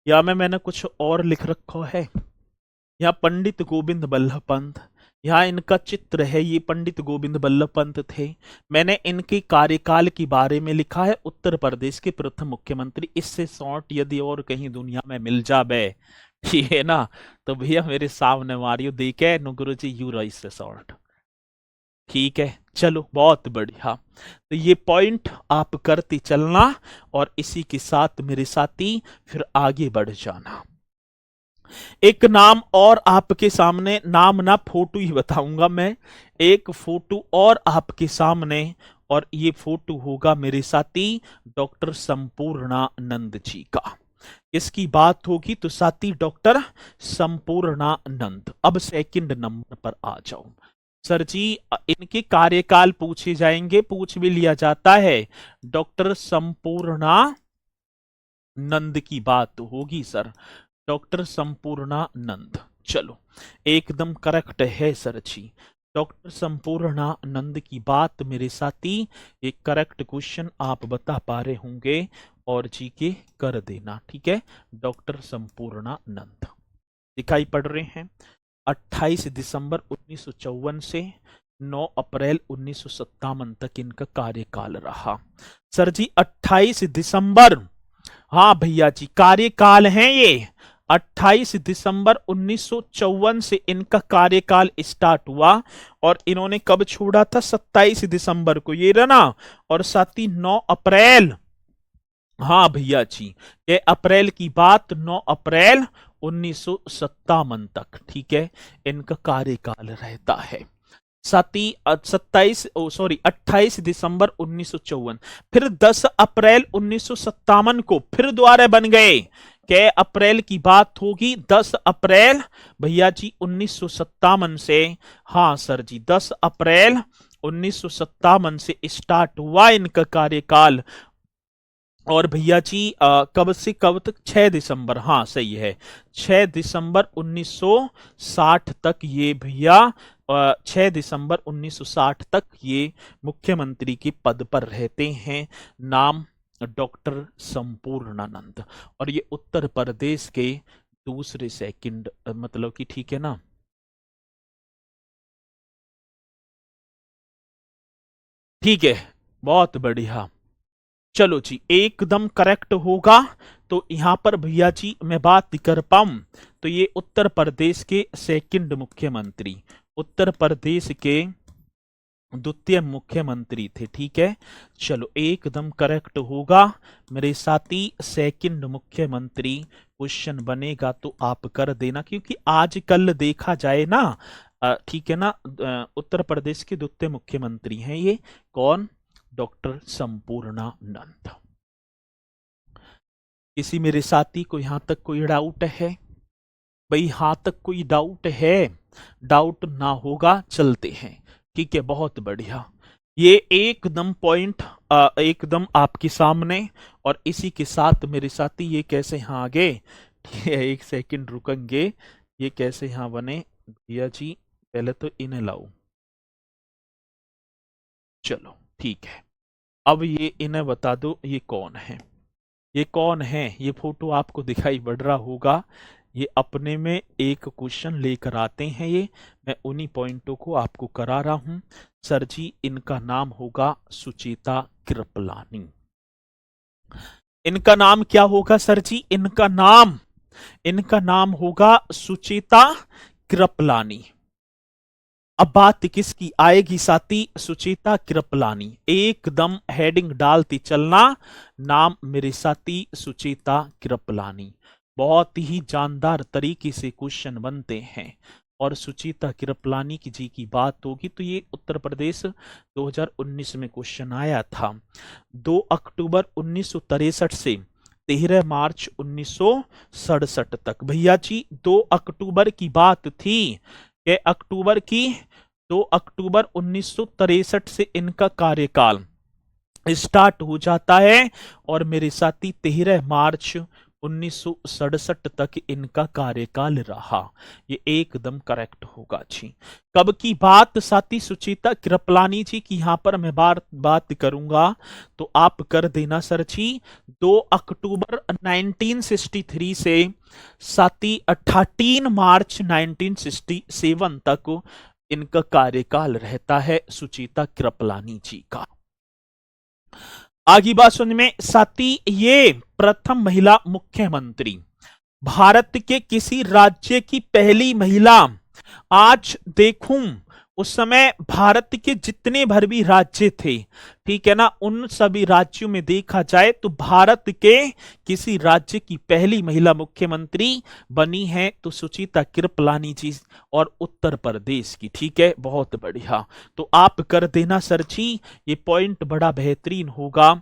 या मैंने कुछ और लिख रखा है। यहाँ पंडित गोविंद बल्लभ पंत, यहाँ इनका चित्र है, ये पंडित गोविंद बल्लभ पंत थे। मैंने इनके कार्यकाल के बारे में लिखा है, उत्तर प्रदेश के प्रथम मुख्यमंत्री। इससे शॉर्ट यदि और कहीं दुनिया में मिल जावे, ठीक है ना, तो भैया मेरे सामने मारियो देखे नुगुरु जी यू रईस से शॉर्ट। ठीक है, चलो बहुत बढ़िया। तो ये पॉइंट आप करते चलना और इसी के साथ मेरे साथी फिर आगे बढ़ जाना। एक नाम और आपके सामने, नाम ना फोटो ही बताऊंगा मैं, एक फोटो और आपके सामने, और ये फोटो होगा मेरे साथी डॉक्टर संपूर्णानंद जी का। इसकी बात होगी तो साथी डॉक्टर संपूर्णानंद। अब सेकंड नंबर पर आ जाओ। सर जी इनके कार्यकाल पूछे जाएंगे, पूछ भी लिया जाता है। डॉक्टर संपूर्णानंद की बात होगी सर, डॉक्टर संपूर्णानंद। चलो एकदम करेक्ट है सर जी, डॉक्टर संपूर्णानंद की बात मेरे साथी। एक करेक्ट क्वेश्चन आप बता पा रहे होंगे और जी के कर देना, ठीक है। डॉक्टर संपूर्णानंद दिखाई पड़ रहे हैं। 28 दिसंबर 1954 से 9 अप्रैल 1957 तक इनका कार्यकाल रहा। सर जी 28 दिसंबर, हाँ भैया जी कार्यकाल है ये। 28 दिसंबर 1954 से इनका कार्यकाल स्टार्ट हुआ और इन्होंने कब छोड़ा था? 27 दिसंबर को, ये रहा ना। और साथ ही 9 अप्रैल, हाँ भैया जी ये अप्रैल की बात, 9 अप्रैल 1957 तक, ठीक है, इनका कार्यकाल रहता है। 28 दिसंबर 1954, फिर 10 अप्रैल 1957 को फिर दोबारा बन गए। क्या अप्रैल की बात होगी? 10 अप्रैल भैया जी 1957 से, हाँ सर जी 10 अप्रैल 1957 से स्टार्ट हुआ इनका कार्यकाल। और भैया जी कब से कब तक? 6 दिसंबर, हाँ सही है, 6 दिसंबर 1960 तक ये भैया 6 दिसंबर 1960 तक ये मुख्यमंत्री के पद पर रहते हैं। नाम डॉक्टर संपूर्णानंद, और ये उत्तर प्रदेश के दूसरे सेकंड, मतलब कि ठीक है ना। ठीक है, बहुत बढ़िया। चलो जी एकदम करेक्ट होगा। तो यहां पर भैया जी मैं बात कर पाऊं तो ये उत्तर प्रदेश के सेकंड मुख्यमंत्री, उत्तर प्रदेश के द्वितीय मुख्यमंत्री थे, ठीक है। चलो एकदम करेक्ट होगा मेरे साथी, सेकंड मुख्यमंत्री क्वेश्चन बनेगा तो आप कर देना, क्योंकि आजकल देखा जाए ना, ठीक है ना, उत्तर प्रदेश के द्वितीय मुख्यमंत्री हैं ये। कौन? डॉक्टर संपूर्णानंद। किसी मेरे साथी को यहां तक कोई डाउट है? भाई यहां तक कोई डाउट है? डाउट ना होगा चलते हैं, ठीक है, बहुत बढ़िया। ये एकदम पॉइंट एकदम आपके सामने, और इसी के साथ मेरे साथी ये कैसे यहां आ गए? ठीक है, एक सेकंड रुकेंगे, ये कैसे यहां बने भैया जी? पहले तो इन्हें लाओ, चलो ठीक है। अब ये इन्हें बता दो ये कौन है, ये कौन है? ये फोटो आपको दिखाई पड़ रहा होगा। ये अपने में एक क्वेश्चन लेकर आते हैं, ये मैं उन्हीं पॉइंटों को आपको करा रहा हूं। सर जी इनका नाम होगा सुचेता कृपलानी। इनका नाम क्या होगा सर जी? इनका नाम होगा सुचेता कृपलानी। अब बात किसकी आएगी साथी? सुचेता कृपलानी। एकदम हेडिंग डालती चलना, नाम मेरे साथी सुचेता कृपलानी। बहुत ही जानदार तरीके से क्वेश्चन बनते हैं। और सुचेता कृपलानी की जी की बात होगी तो ये उत्तर प्रदेश 2019 में क्वेश्चन आया था। 2 अक्टूबर 1963 से 13 मार्च 1967 तक। भैया जी 2 अक्टूबर की बात थी, ये अक्टूबर की, 2 अक्टूबर 1963 से इनका कार्यकाल स्टार्ट हो जाता है, और मेरे साथी 13 मार्च 1967 तक इनका कार्यकाल रहा। ये एकदम करेक्ट होगा जी। कब की बात साथी सुचिता कृपलानी जी की यहां पर मैं बात करूंगा तो आप कर देना सर जी। 2 अक्टूबर 1963 से साथी 18 मार्च 1967 तक इनका कार्यकाल रहता है सुचिता कृपलानी जी का। आगे बात सुन में साथी ये प्रथम महिला मुख्यमंत्री, भारत के किसी राज्य की पहली महिला। आज देखूं उस समय भारत के जितने भर भी राज्य थे, ठीक है ना, उन सभी राज्यों में देखा जाए तो भारत के किसी राज्य की पहली महिला मुख्यमंत्री बनी है तो सुचिता कृपलानी जी, और उत्तर प्रदेश की। ठीक है, बहुत बढ़िया। तो आप कर देना सर जी, ये पॉइंट बड़ा बेहतरीन होगा।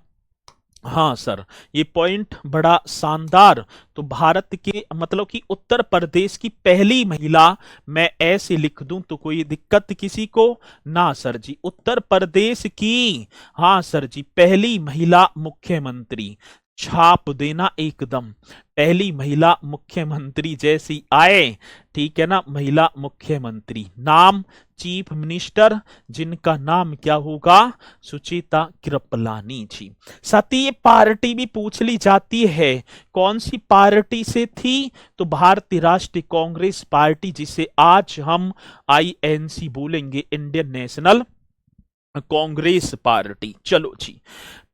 हाँ सर, ये पॉइंट बड़ा शानदार। तो भारत के मतलब कि उत्तर प्रदेश की पहली महिला, मैं ऐसे लिख दूं तो कोई दिक्कत किसी को ना सर जी, उत्तर प्रदेश की, हाँ सर जी, पहली महिला मुख्यमंत्री। छाप देना एकदम, पहली महिला मुख्यमंत्री जैसी आए, ठीक है ना, महिला मुख्यमंत्री। नाम चीफ मिनिस्टर, जिनका नाम क्या होगा, सुचिता कृपलानी जी। साथ ही ये पार्टी भी पूछ ली जाती है, कौन सी पार्टी से थी, तो भारतीय राष्ट्रीय कांग्रेस पार्टी, जिसे आज हम आईएनसी बोलेंगे, इंडियन नेशनल कांग्रेस पार्टी। चलो जी,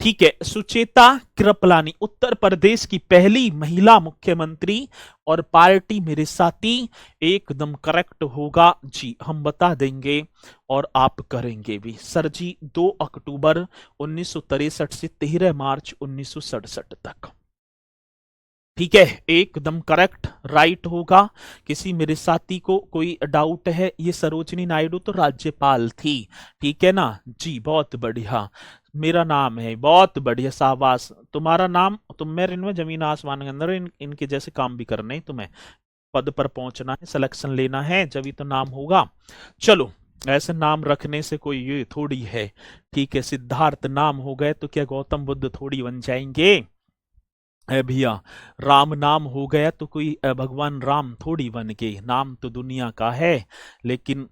ठीक है। सुचेता कृपलानी उत्तर प्रदेश की पहली महिला मुख्यमंत्री, और पार्टी मेरे साथी एकदम करेक्ट होगा जी, हम बता देंगे और आप करेंगे भी सर जी। 2 अक्टूबर 1963 से 13 मार्च 1967 तक। ठीक है, एकदम करेक्ट राइट होगा। किसी मेरे साथी को कोई डाउट है, ये सरोजिनी नायडू तो राज्यपाल थी, ठीक है ना जी, बहुत बढ़िया। मेरा नाम है, बहुत बढ़िया, शाबाश। तुम्हारा नाम, तुम मेरे इनमें जमीन आसमान के अंदर इनके जैसे काम भी करने हैं, तुम्हें पद पर पहुंचना है, सिलेक्शन लेना है, जब तो नाम होगा। चलो, ऐसे नाम रखने से कोई ये थोड़ी है, ठीक है, सिद्धार्थ नाम हो गए तो क्या गौतम बुद्ध थोड़ी बन जाएंगे भैया। राम नाम हो गया तो कोई भगवान राम थोड़ी बन के, नाम तो दुनिया का है, लेकिन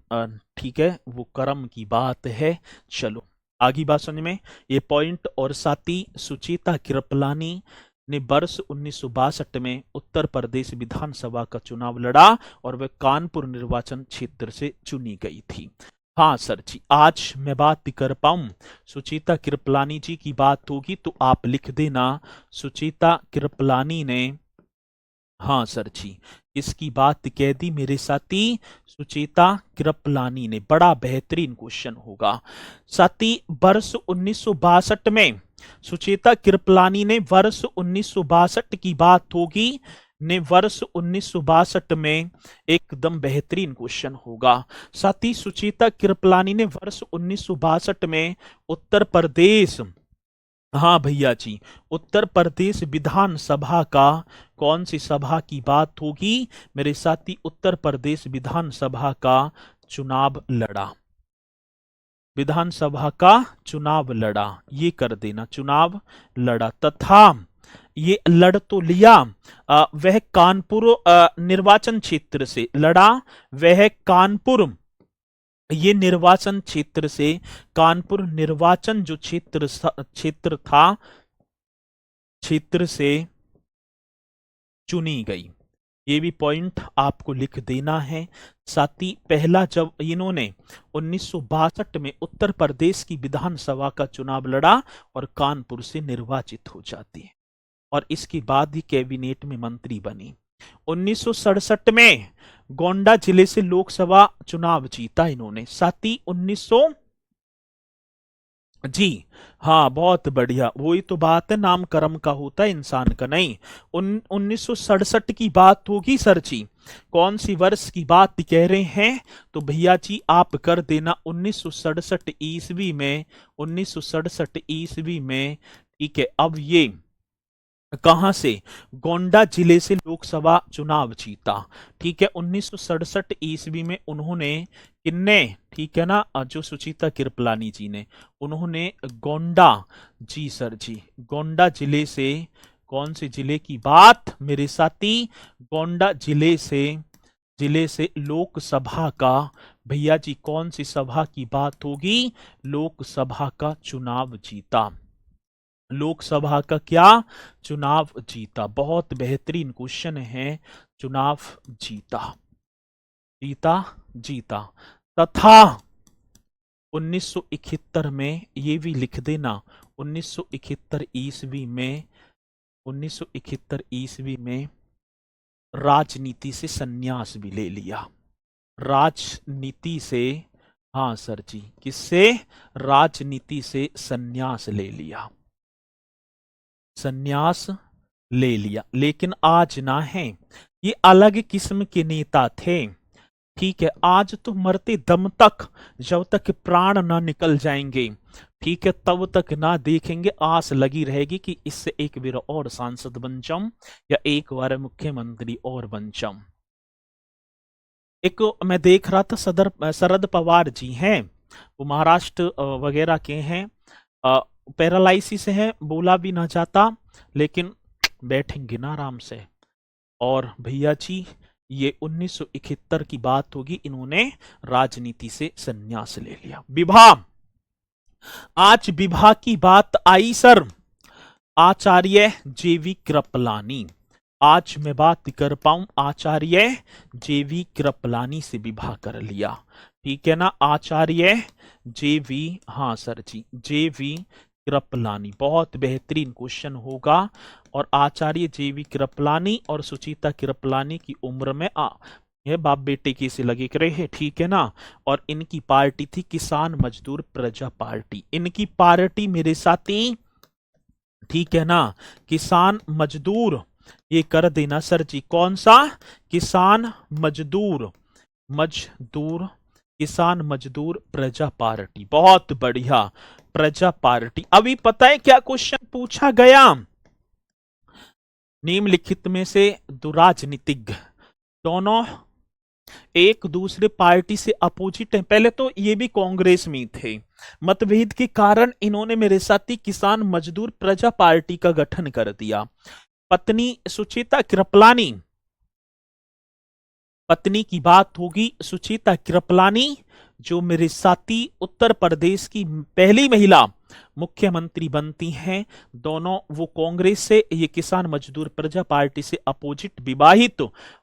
ठीक है, वो कर्म की बात है। चलो आगे बात समझ में, ये पॉइंट। और साथी सुचिता कृपलानी ने वर्ष 1962 में उत्तर प्रदेश विधानसभा का चुनाव लड़ा और वह कानपुर निर्वाचन क्षेत्र से चुनी गई थी। हाँ सर जी, आज मैं बात कर पाऊं सुचिता कृपलानी जी की बात होगी तो आप लिख देना सुचिता कृपलानी ने, हाँ सर जी, इसकी बात कह दी मेरे साथी, सुचिता कृपलानी ने। बड़ा बेहतरीन क्वेश्चन होगा साथी। वर्ष 1962 में सुचिता कृपलानी ने, वर्ष 1962 की बात होगी ने, वर्ष 1962 में एकदम बेहतरीन क्वेश्चन होगा साथी। सुचिता कृपलानी ने वर्ष 1962 में उत्तर प्रदेश, हाँ भैया जी, उत्तर प्रदेश विधानसभा का, कौन सी सभा की बात होगी मेरे साथी, उत्तर प्रदेश विधानसभा का चुनाव लड़ा, विधानसभा का चुनाव लड़ा, ये कर देना, चुनाव लड़ा। तथा ये लड़ तो लिया, वह कानपुर निर्वाचन क्षेत्र से लड़ा, वह कानपुर, ये निर्वाचन क्षेत्र से, कानपुर निर्वाचन जो क्षेत्र था, क्षेत्र से चुनी गई। ये भी पॉइंट आपको लिख देना है साथी। पहला जब इन्होंने 1962 में उत्तर प्रदेश की विधानसभा का चुनाव लड़ा और कानपुर से निर्वाचित हो जाती है, और इसके बाद ही कैबिनेट में मंत्री बनी। 1967 में गोंडा जिले से लोकसभा चुनाव जीता इन्होंने साथी। 1900 जी, हाँ बहुत बढ़िया, वही तो बात है, नाम कर्म का होता है, इंसान का नहीं। 1967 की बात होगी सर जी, कौन सी वर्ष की बात कह रहे हैं, तो भैया जी आप कर देना 1967 ईस्वी में, 1967 ईस्वी में। ठीक है, अब ये कहां से, गोंडा जिले से लोकसभा चुनाव जीता। ठीक है, 1967 ईस्वी में उन्होंने, किन्ने, ठीक है ना, जो सुचिता कृपलानी जी ने, उन्होंने गोंडा, जी सर जी, गोंडा जिले से कौन से जिले की बात मेरे साथी? गोंडा जिले से लोकसभा का, भैया जी कौन सी सभा की बात होगी? लोकसभा का चुनाव जीता। लोकसभा का क्या? चुनाव जीता। बहुत बेहतरीन क्वेश्चन है। चुनाव जीता, जीता। तथा 1971 में, ये भी लिख देना, 1971 ईस्वी में राजनीति से संन्यास भी ले लिया। राजनीति से, हाँ सर जी, किससे? राजनीति से संन्यास ले लिया, संन्यास ले लिया। लेकिन आज ना है, ये अलग किस्म के नेता थे। ठीक है, आज तो मरते दम तक, जब तक प्राण ना निकल जाएंगे, ठीक है, तब तक ना देखेंगे, आस लगी रहेगी कि इससे एक बार और सांसद बन जाऊं या एक बार मुख्यमंत्री और बन जाऊं। एक मैं देख रहा था, शरद पवार जी हैं, वो महाराष्ट्र वगैरह के हैं, पैरालाइसिस है, बोला भी ना जाता, लेकिन बैठेंगे ना आराम से। और भैया जी ये 1971 की बात होगी, इन्होंने राजनीति से संन्यास ले लिया। विवाह, आज विवाह की बात आई सर, आचार्य जेवी कृपलानी। आज मैं बात कर पाऊं, आचार्य जेवी कृपलानी से विवाह कर लिया। ठीक है ना, आचार्य जेवी, हाँ सर जी, जेवी कृपलानी। बहुत बेहतरीन क्वेश्चन होगा। और आचार्य जेवी कृपलानी और सुचिता कृपलानी की उम्र में ये बाप बेटे की से लगे करे है। ठीक है ना, और इनकी पार्टी थी किसान मजदूर प्रजा पार्टी। इनकी पार्टी मेरे साथी, ठीक है ना, किसान मजदूर, ये कर देना सर जी, कौन सा? किसान मजदूर, किसान मजदूर प्रजा पार्टी। बहुत बढ़िया, प्रजा पार्टी। अभी पता है क्या क्वेश्चन पूछा गया? निम्नलिखित में से दुराजनीतिज्ञ दोनों एक दूसरे पार्टी से अपोजिट हैं। पहले तो ये भी कांग्रेस में थे, मतभेद के कारण इन्होंने मेरे साथी किसान मजदूर प्रजा पार्टी का गठन कर दिया। पत्नी सुचिता कृपलानी, पत्नी की बात होगी सुचिता कृपलानी, जो मेरे साथी उत्तर प्रदेश की पहली महिला मुख्यमंत्री बनती हैं। दोनों वो कांग्रेस से, ये किसान मजदूर प्रजा पार्टी से अपोजिट, विवाहित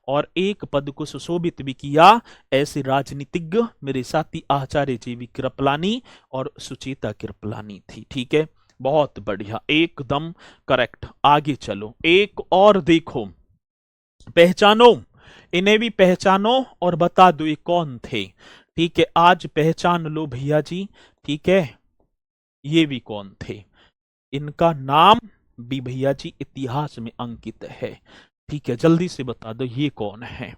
और एक पद को सुशोभित भी किया। ऐसे राजनीतिज्ञ मेरे साथी आचार्य जेवी कृपलानी और सुचिता कृपलानी थी। ठीक है, बहुत बढ़िया, एकदम करेक्ट। आगे चलो, एक और देखो, पहचानो, इन्हें भी पहचानो और बता दो ये कौन थे। ठीक है, आज पहचान लो भैया जी। ठीक है, ये भी कौन थे, इनका नाम भी भैया जी इतिहास में अंकित है। ठीक है, जल्दी से बता दो ये कौन है,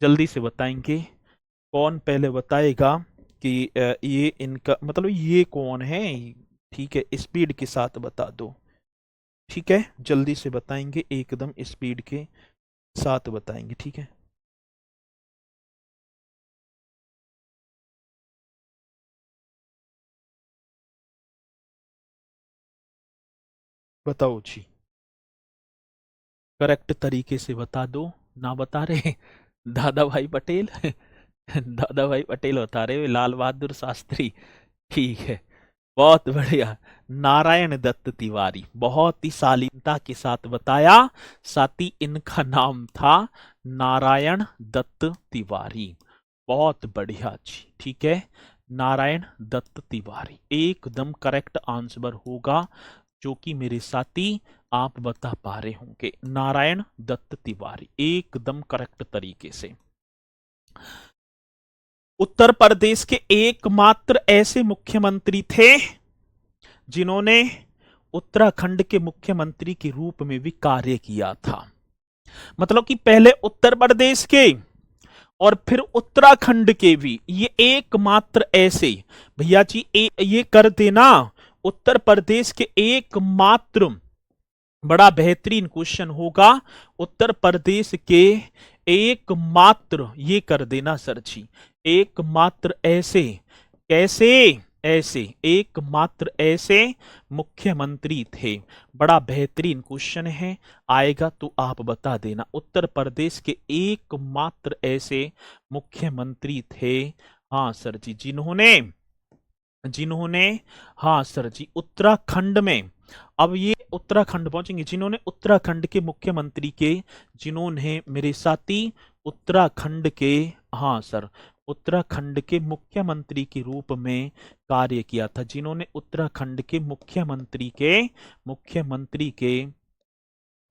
जल्दी से बताएंगे। कौन पहले बताएगा कि ये इनका मतलब ये कौन है? ठीक है, स्पीड के साथ बता दो। ठीक है, जल्दी से बताएंगे, एकदम स्पीड के साथ बताएंगे। ठीक है, बताओ जी, करेक्ट तरीके से बता दो। ना बता रहे दादा भाई पटेल दादा भाई पटेल बता रहे, लाल बहादुर शास्त्री। ठीक है, बहुत बढ़िया, नारायण दत्त तिवारी। बहुत ही शालीनता के साथ बताया साथी, इनका नाम था नारायण दत्त तिवारी। बहुत बढ़िया जी। ठीक है, नारायण दत्त तिवारी एकदम करेक्ट आंसर होगा, जो कि मेरे साथी आप बता पा रहे होंगे। नारायण दत्त तिवारी एकदम करेक्ट तरीके से। उत्तर प्रदेश के एकमात्र ऐसे मुख्यमंत्री थे जिन्होंने उत्तराखंड के मुख्यमंत्री के रूप में भी कार्य किया था। मतलब कि पहले उत्तर प्रदेश के और फिर उत्तराखंड के भी, ये एकमात्र ऐसे, भैया जी ये कर देना, उत्तर प्रदेश के एकमात्र, बड़ा बेहतरीन क्वेश्चन होगा, उत्तर प्रदेश के एकमात्र, ये कर देना सर जी, एकमात्र ऐसे, कैसे? ऐसे, एकमात्र ऐसे मुख्यमंत्री थे। बड़ा बेहतरीन क्वेश्चन है, आएगा तो आप बता देना। उत्तर प्रदेश के एकमात्र ऐसे मुख्यमंत्री थे, हाँ सर जी, जिन्होंने जिन्होंने हाँ सर जी, उत्तराखंड में, अब ये उत्तराखंड पहुंचेंगे, जिन्होंने उत्तराखंड के मुख्यमंत्री के, जिन्होंने मेरे साथी उत्तराखंड के, हाँ सर, उत्तराखंड के मुख्यमंत्री के रूप में कार्य किया था, जिन्होंने उत्तराखंड के मुख्यमंत्री के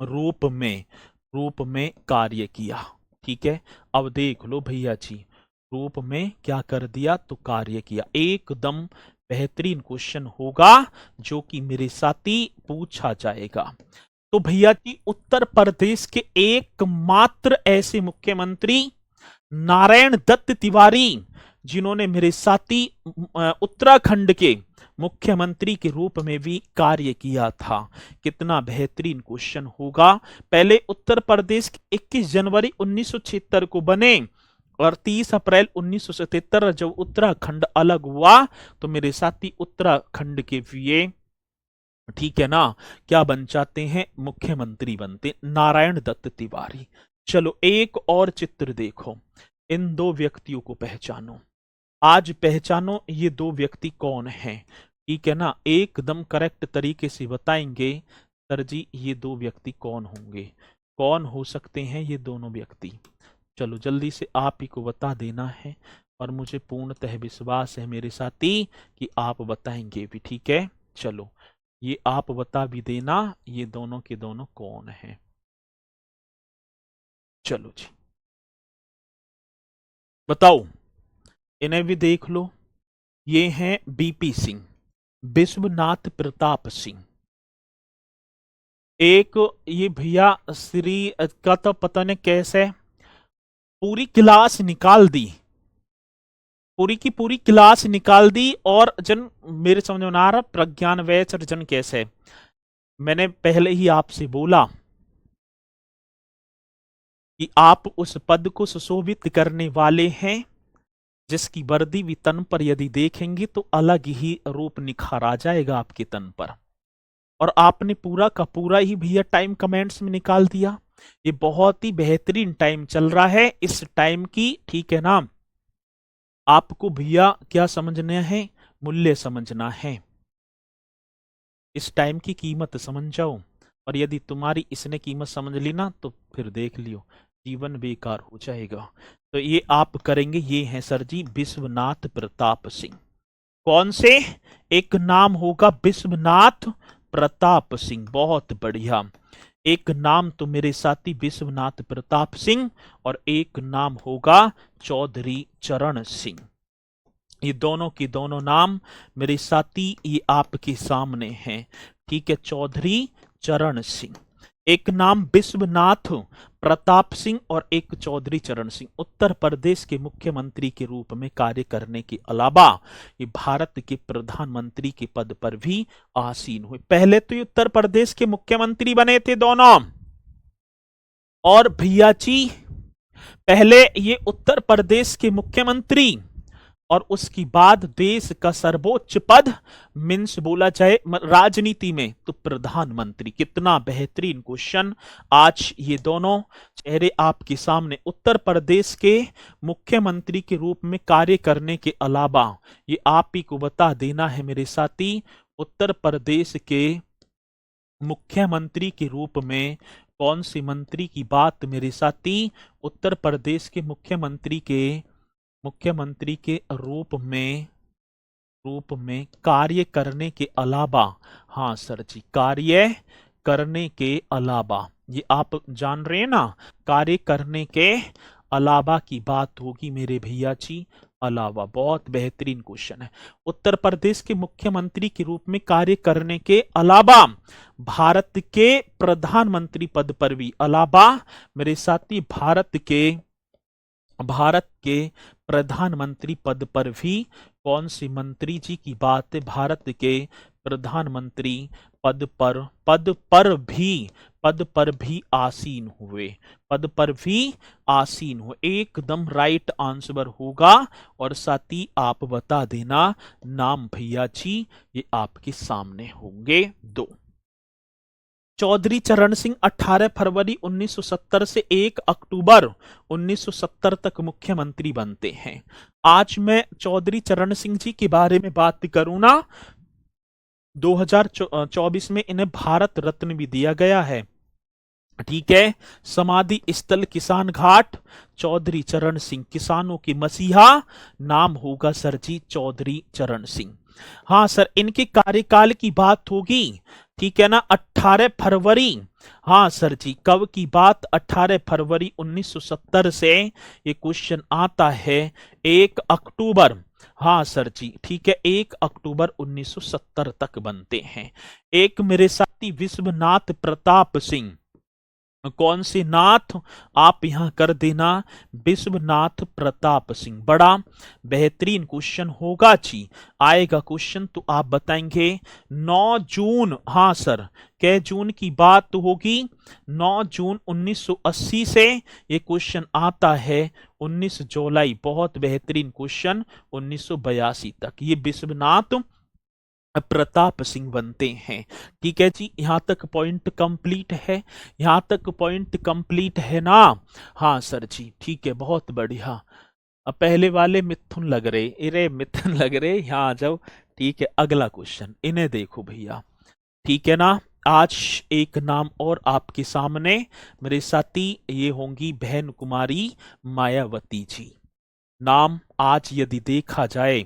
रूप में कार्य किया। ठीक है, अब देख लो भैया जी, रूप में क्या कर दिया, तो कार्य किया। एकदम बेहतरीन क्वेश्चन होगा जो कि मेरे साथी पूछा जाएगा। तो भैया जी, उत्तर प्रदेश के एकमात्र ऐसे मुख्यमंत्री नारायण दत्त तिवारी, जिन्होंने मेरे साथी उत्तराखंड के मुख्यमंत्री के रूप में भी कार्य किया था। कितना बेहतरीन क्वेश्चन होगा। पहले उत्तर प्रदेश 21 जनवरी 1976 को बने और 30 अप्रैल 1977 जब उत्तराखंड अलग हुआ तो मेरे साथी उत्तराखंड के ये, ठीक है ना, क्या बन जाते हैं, मुख्यमंत्री बनते, नारायण दत्त तिवारी। चलो एक और चित्र देखो, इन दो व्यक्तियों को पहचानो। आज पहचानो ये दो व्यक्ति कौन हैं। ठीक है ना, एकदम करेक्ट तरीके से बताएंगे सर जी ये दो व्यक्ति कौन होंगे, कौन हो सकते हैं ये दोनों व्यक्ति। चलो जल्दी से आप ही को बता देना है और मुझे पूर्णतः विश्वास है मेरे साथी कि आप बताएंगे भी। ठीक है, चलो ये आप बता भी देना ये दोनों के दोनों कौन हैं। चलो जी बताओ, इन्हें भी देख लो। ये हैं बीपी सिंह, विश्वनाथ प्रताप सिंह। एक ये भैया श्री का तो पता नहीं कैसे पूरी क्लास निकाल दी, पूरी की पूरी क्लास निकाल दी, और जन मेरे समझ में आ रहा प्रज्ञान वैच जन कैसे। मैंने पहले ही आपसे बोला कि आप उस पद को सुशोभित करने वाले हैं जिसकी वर्दी भी तन पर यदि देखेंगे तो अलग ही रूप निखार आ जाएगा आपके तन पर। और आपने पूरा का पूरा ही भैया टाइम कमेंट्स में निकाल दिया। ये बहुत ही बेहतरीन टाइम चल रहा है इस टाइम की, ठीक है ना। आपको भैया क्या समझना है, मूल्य समझना है, इस टाइम की कीमत समझ जाओ। और यदि तुम्हारी इसने कीमत समझ ली ना तो फिर देख लियो जीवन बेकार हो जाएगा। तो ये आप करेंगे, ये हैं सर जी विश्वनाथ प्रताप सिंह। कौन से, एक नाम होगा विश्वनाथ प्रताप सिंह, बहुत बढ़िया। एक नाम तो मेरे साथी विश्वनाथ प्रताप सिंह और एक नाम होगा चौधरी चरण सिंह। ये दोनों के दोनों नाम मेरे साथी ये आपके सामने हैं। ठीक है, चौधरी चरण सिंह, एक नाम विश्वनाथ प्रताप सिंह और एक चौधरी चरण सिंह, उत्तर प्रदेश के मुख्यमंत्री के रूप में कार्य करने के अलावा ये भारत के प्रधानमंत्री के पद पर भी आसीन हुए। पहले तो ये उत्तर प्रदेश के मुख्यमंत्री बने थे दोनों, और भैया जी पहले ये उत्तर प्रदेश के मुख्यमंत्री और उसकी बाद देश का सर्वोच्च पद मीन्स बोला जाए राजनीति में तो प्रधानमंत्री। कितना बेहतरीन क्वेश्चन। आज ये दोनों चेहरे आपके सामने, उत्तर प्रदेश के मुख्यमंत्री के रूप में कार्य करने के अलावा ये आप ही को बता देना है मेरे साथी, उत्तर प्रदेश के मुख्यमंत्री के रूप में कौन सी मंत्री की बात मेरे साथी, उत्तर प्रदेश के मुख्यमंत्री के रूप में कार्य करने के अलावा, हाँ सर जी कार्य करने के अलावा, ये आप जान रहे हैं ना, कार्य करने के अलावा की बात होगी मेरे भैया जी, अलावा। बहुत बेहतरीन क्वेश्चन है। उत्तर प्रदेश के मुख्यमंत्री के रूप में कार्य करने के अलावा भारत के प्रधानमंत्री पद पर भी, अलावा मेरे साथी भारत के प्रधानमंत्री पद पर भी कौन सी मंत्री जी की बात है, भारत के प्रधानमंत्री पद पर पद पर भी आसीन हुए, पद पर भी आसीन हुए, एकदम राइट आंसर होगा। और साथ ही आप बता देना नाम भैया जी, ये आपके सामने होंगे दो। चौधरी चरण सिंह 18 फरवरी 1970 से 1 अक्टूबर 1970 तक मुख्यमंत्री बनते हैं। आज मैं चौधरी चरण सिंह जी के बारे में बात करूं ना, 2024 में इन्हें भारत रत्न भी दिया गया है। ठीक है, समाधि स्थल किसान घाट, चौधरी चरण सिंह, किसानों की मसीहा, नाम होगा सर जी चौधरी चरण सिंह। हाँ सर, इनके कार्यकाल की बात होगी, ठीक है ना, 18 फरवरी, हाँ सर जी, कब की बात, 18 फरवरी 1970 से ये क्वेश्चन आता है 1 अक्टूबर, हाँ सर जी, ठीक है, 1 अक्टूबर 1970 तक बनते हैं। एक मेरे साथी विश्वनाथ प्रताप सिंह, कौन से नाथ, आप यहां कर देना विश्वनाथ प्रताप सिंह, बड़ा बेहतरीन क्वेश्चन होगा जी, आएगा क्वेश्चन तो आप बताएंगे। 9 जून, हाँ सर, कै जून की बात होगी, 9 जून 1980 से ये क्वेश्चन आता है 19 जुलाई, बहुत बेहतरीन क्वेश्चन, 1982 तक ये विश्वनाथ प्रताप सिंह बनते हैं। ठीक है जी, यहां तक पॉइंट कंप्लीट है, यहां तक पॉइंट कंप्लीट है ना, हाँ सर जी, ठीक है, बहुत बढ़िया। अब पहले वाले मिथुन लग रहे, अरे मिथुन लग रहे, यहाँ आ जाओ। ठीक है, अगला क्वेश्चन, इन्हें देखो भैया, ठीक है ना। आज एक नाम और आपके सामने, मेरे साथी, ये होंगी बहन कुमारी मायावती जी। नाम आज यदि देखा जाए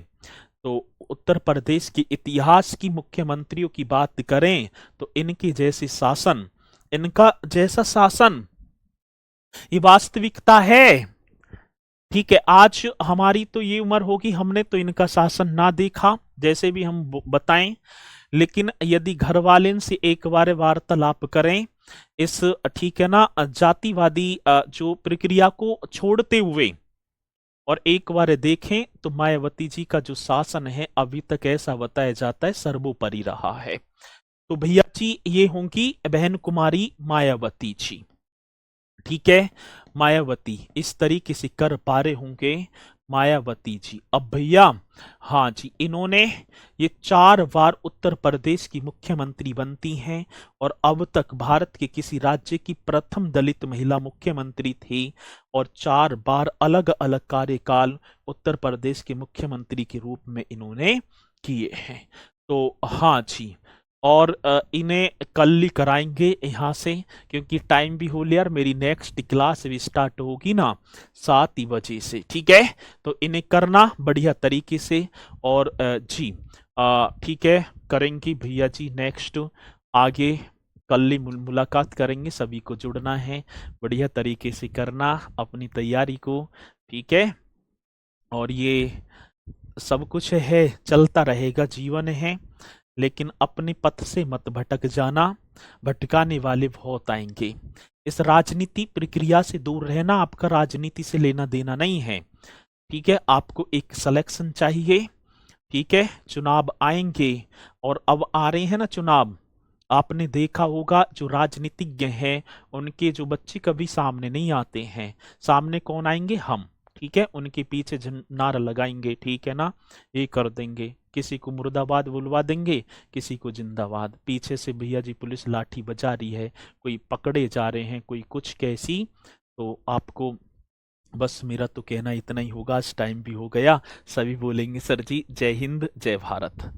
तो उत्तर प्रदेश के इतिहास की मुख्यमंत्रियों की बात करें तो इनके जैसे शासन, इनका जैसा शासन, ये वास्तविकता है। ठीक है, आज हमारी तो ये उम्र होगी, हमने तो इनका शासन ना देखा, जैसे भी हम बताएं, लेकिन यदि घर वाले से एक बार वार्तालाप करें इस, ठीक है ना, जातिवादी जो प्रक्रिया को छोड़ते हुए, और एक बार देखें तो मायावती जी का जो शासन है अभी तक ऐसा बताया जाता है सर्वोपरि रहा है। तो भैया जी ये होंगी बहन कुमारी मायावती जी। ठीक है, मायावती इस तरीके से कर पा रहे होंगे मायावती जी। अब भैया, हाँ जी, इन्होंने ये 4 बार उत्तर प्रदेश की मुख्यमंत्री बनती हैं और अब तक भारत के किसी राज्य की प्रथम दलित महिला मुख्यमंत्री थी, और 4 बार अलग अलग कार्यकाल उत्तर प्रदेश के मुख्यमंत्री के रूप में इन्होंने किए हैं। तो हाँ जी, और इन्हें कल ही कराएंगे यहाँ से, क्योंकि टाइम भी हो लिया और मेरी नेक्स्ट क्लास भी स्टार्ट होगी ना 7 बजे से। ठीक है, तो इन्हें करना बढ़िया तरीके से, और जी ठीक है, करेंगे भैया जी, नेक्स्ट आगे कल ही मुलाकात करेंगे, सभी को जुड़ना है, बढ़िया तरीके से करना अपनी तैयारी को। ठीक है, और ये सब कुछ है, चलता रहेगा, जीवन है, लेकिन अपने पथ से मत भटक जाना, भटकाने वाले बहुत आएंगे। इस राजनीति प्रक्रिया से दूर रहना, आपका राजनीति से लेना देना नहीं है। ठीक है, आपको एक सिलेक्शन चाहिए। ठीक है, चुनाव आएंगे, और अब आ रहे हैं ना चुनाव, आपने देखा होगा जो राजनीतिज्ञ हैं उनके जो बच्चे कभी सामने नहीं आते हैं, सामने कौन आएंगे, हम। ठीक है, उनके पीछे नारा लगाएंगे, ठीक है ना, ये कर देंगे, किसी को मुर्दाबाद बुलवा देंगे, किसी को जिंदाबाद, पीछे से भैया जी पुलिस लाठी बजा रही है, कोई पकड़े जा रहे हैं, कोई कुछ कैसी। तो आपको बस मेरा तो कहना इतना ही होगा, आज टाइम भी हो गया, सभी बोलेंगे सर जी जय हिंद जय भारत।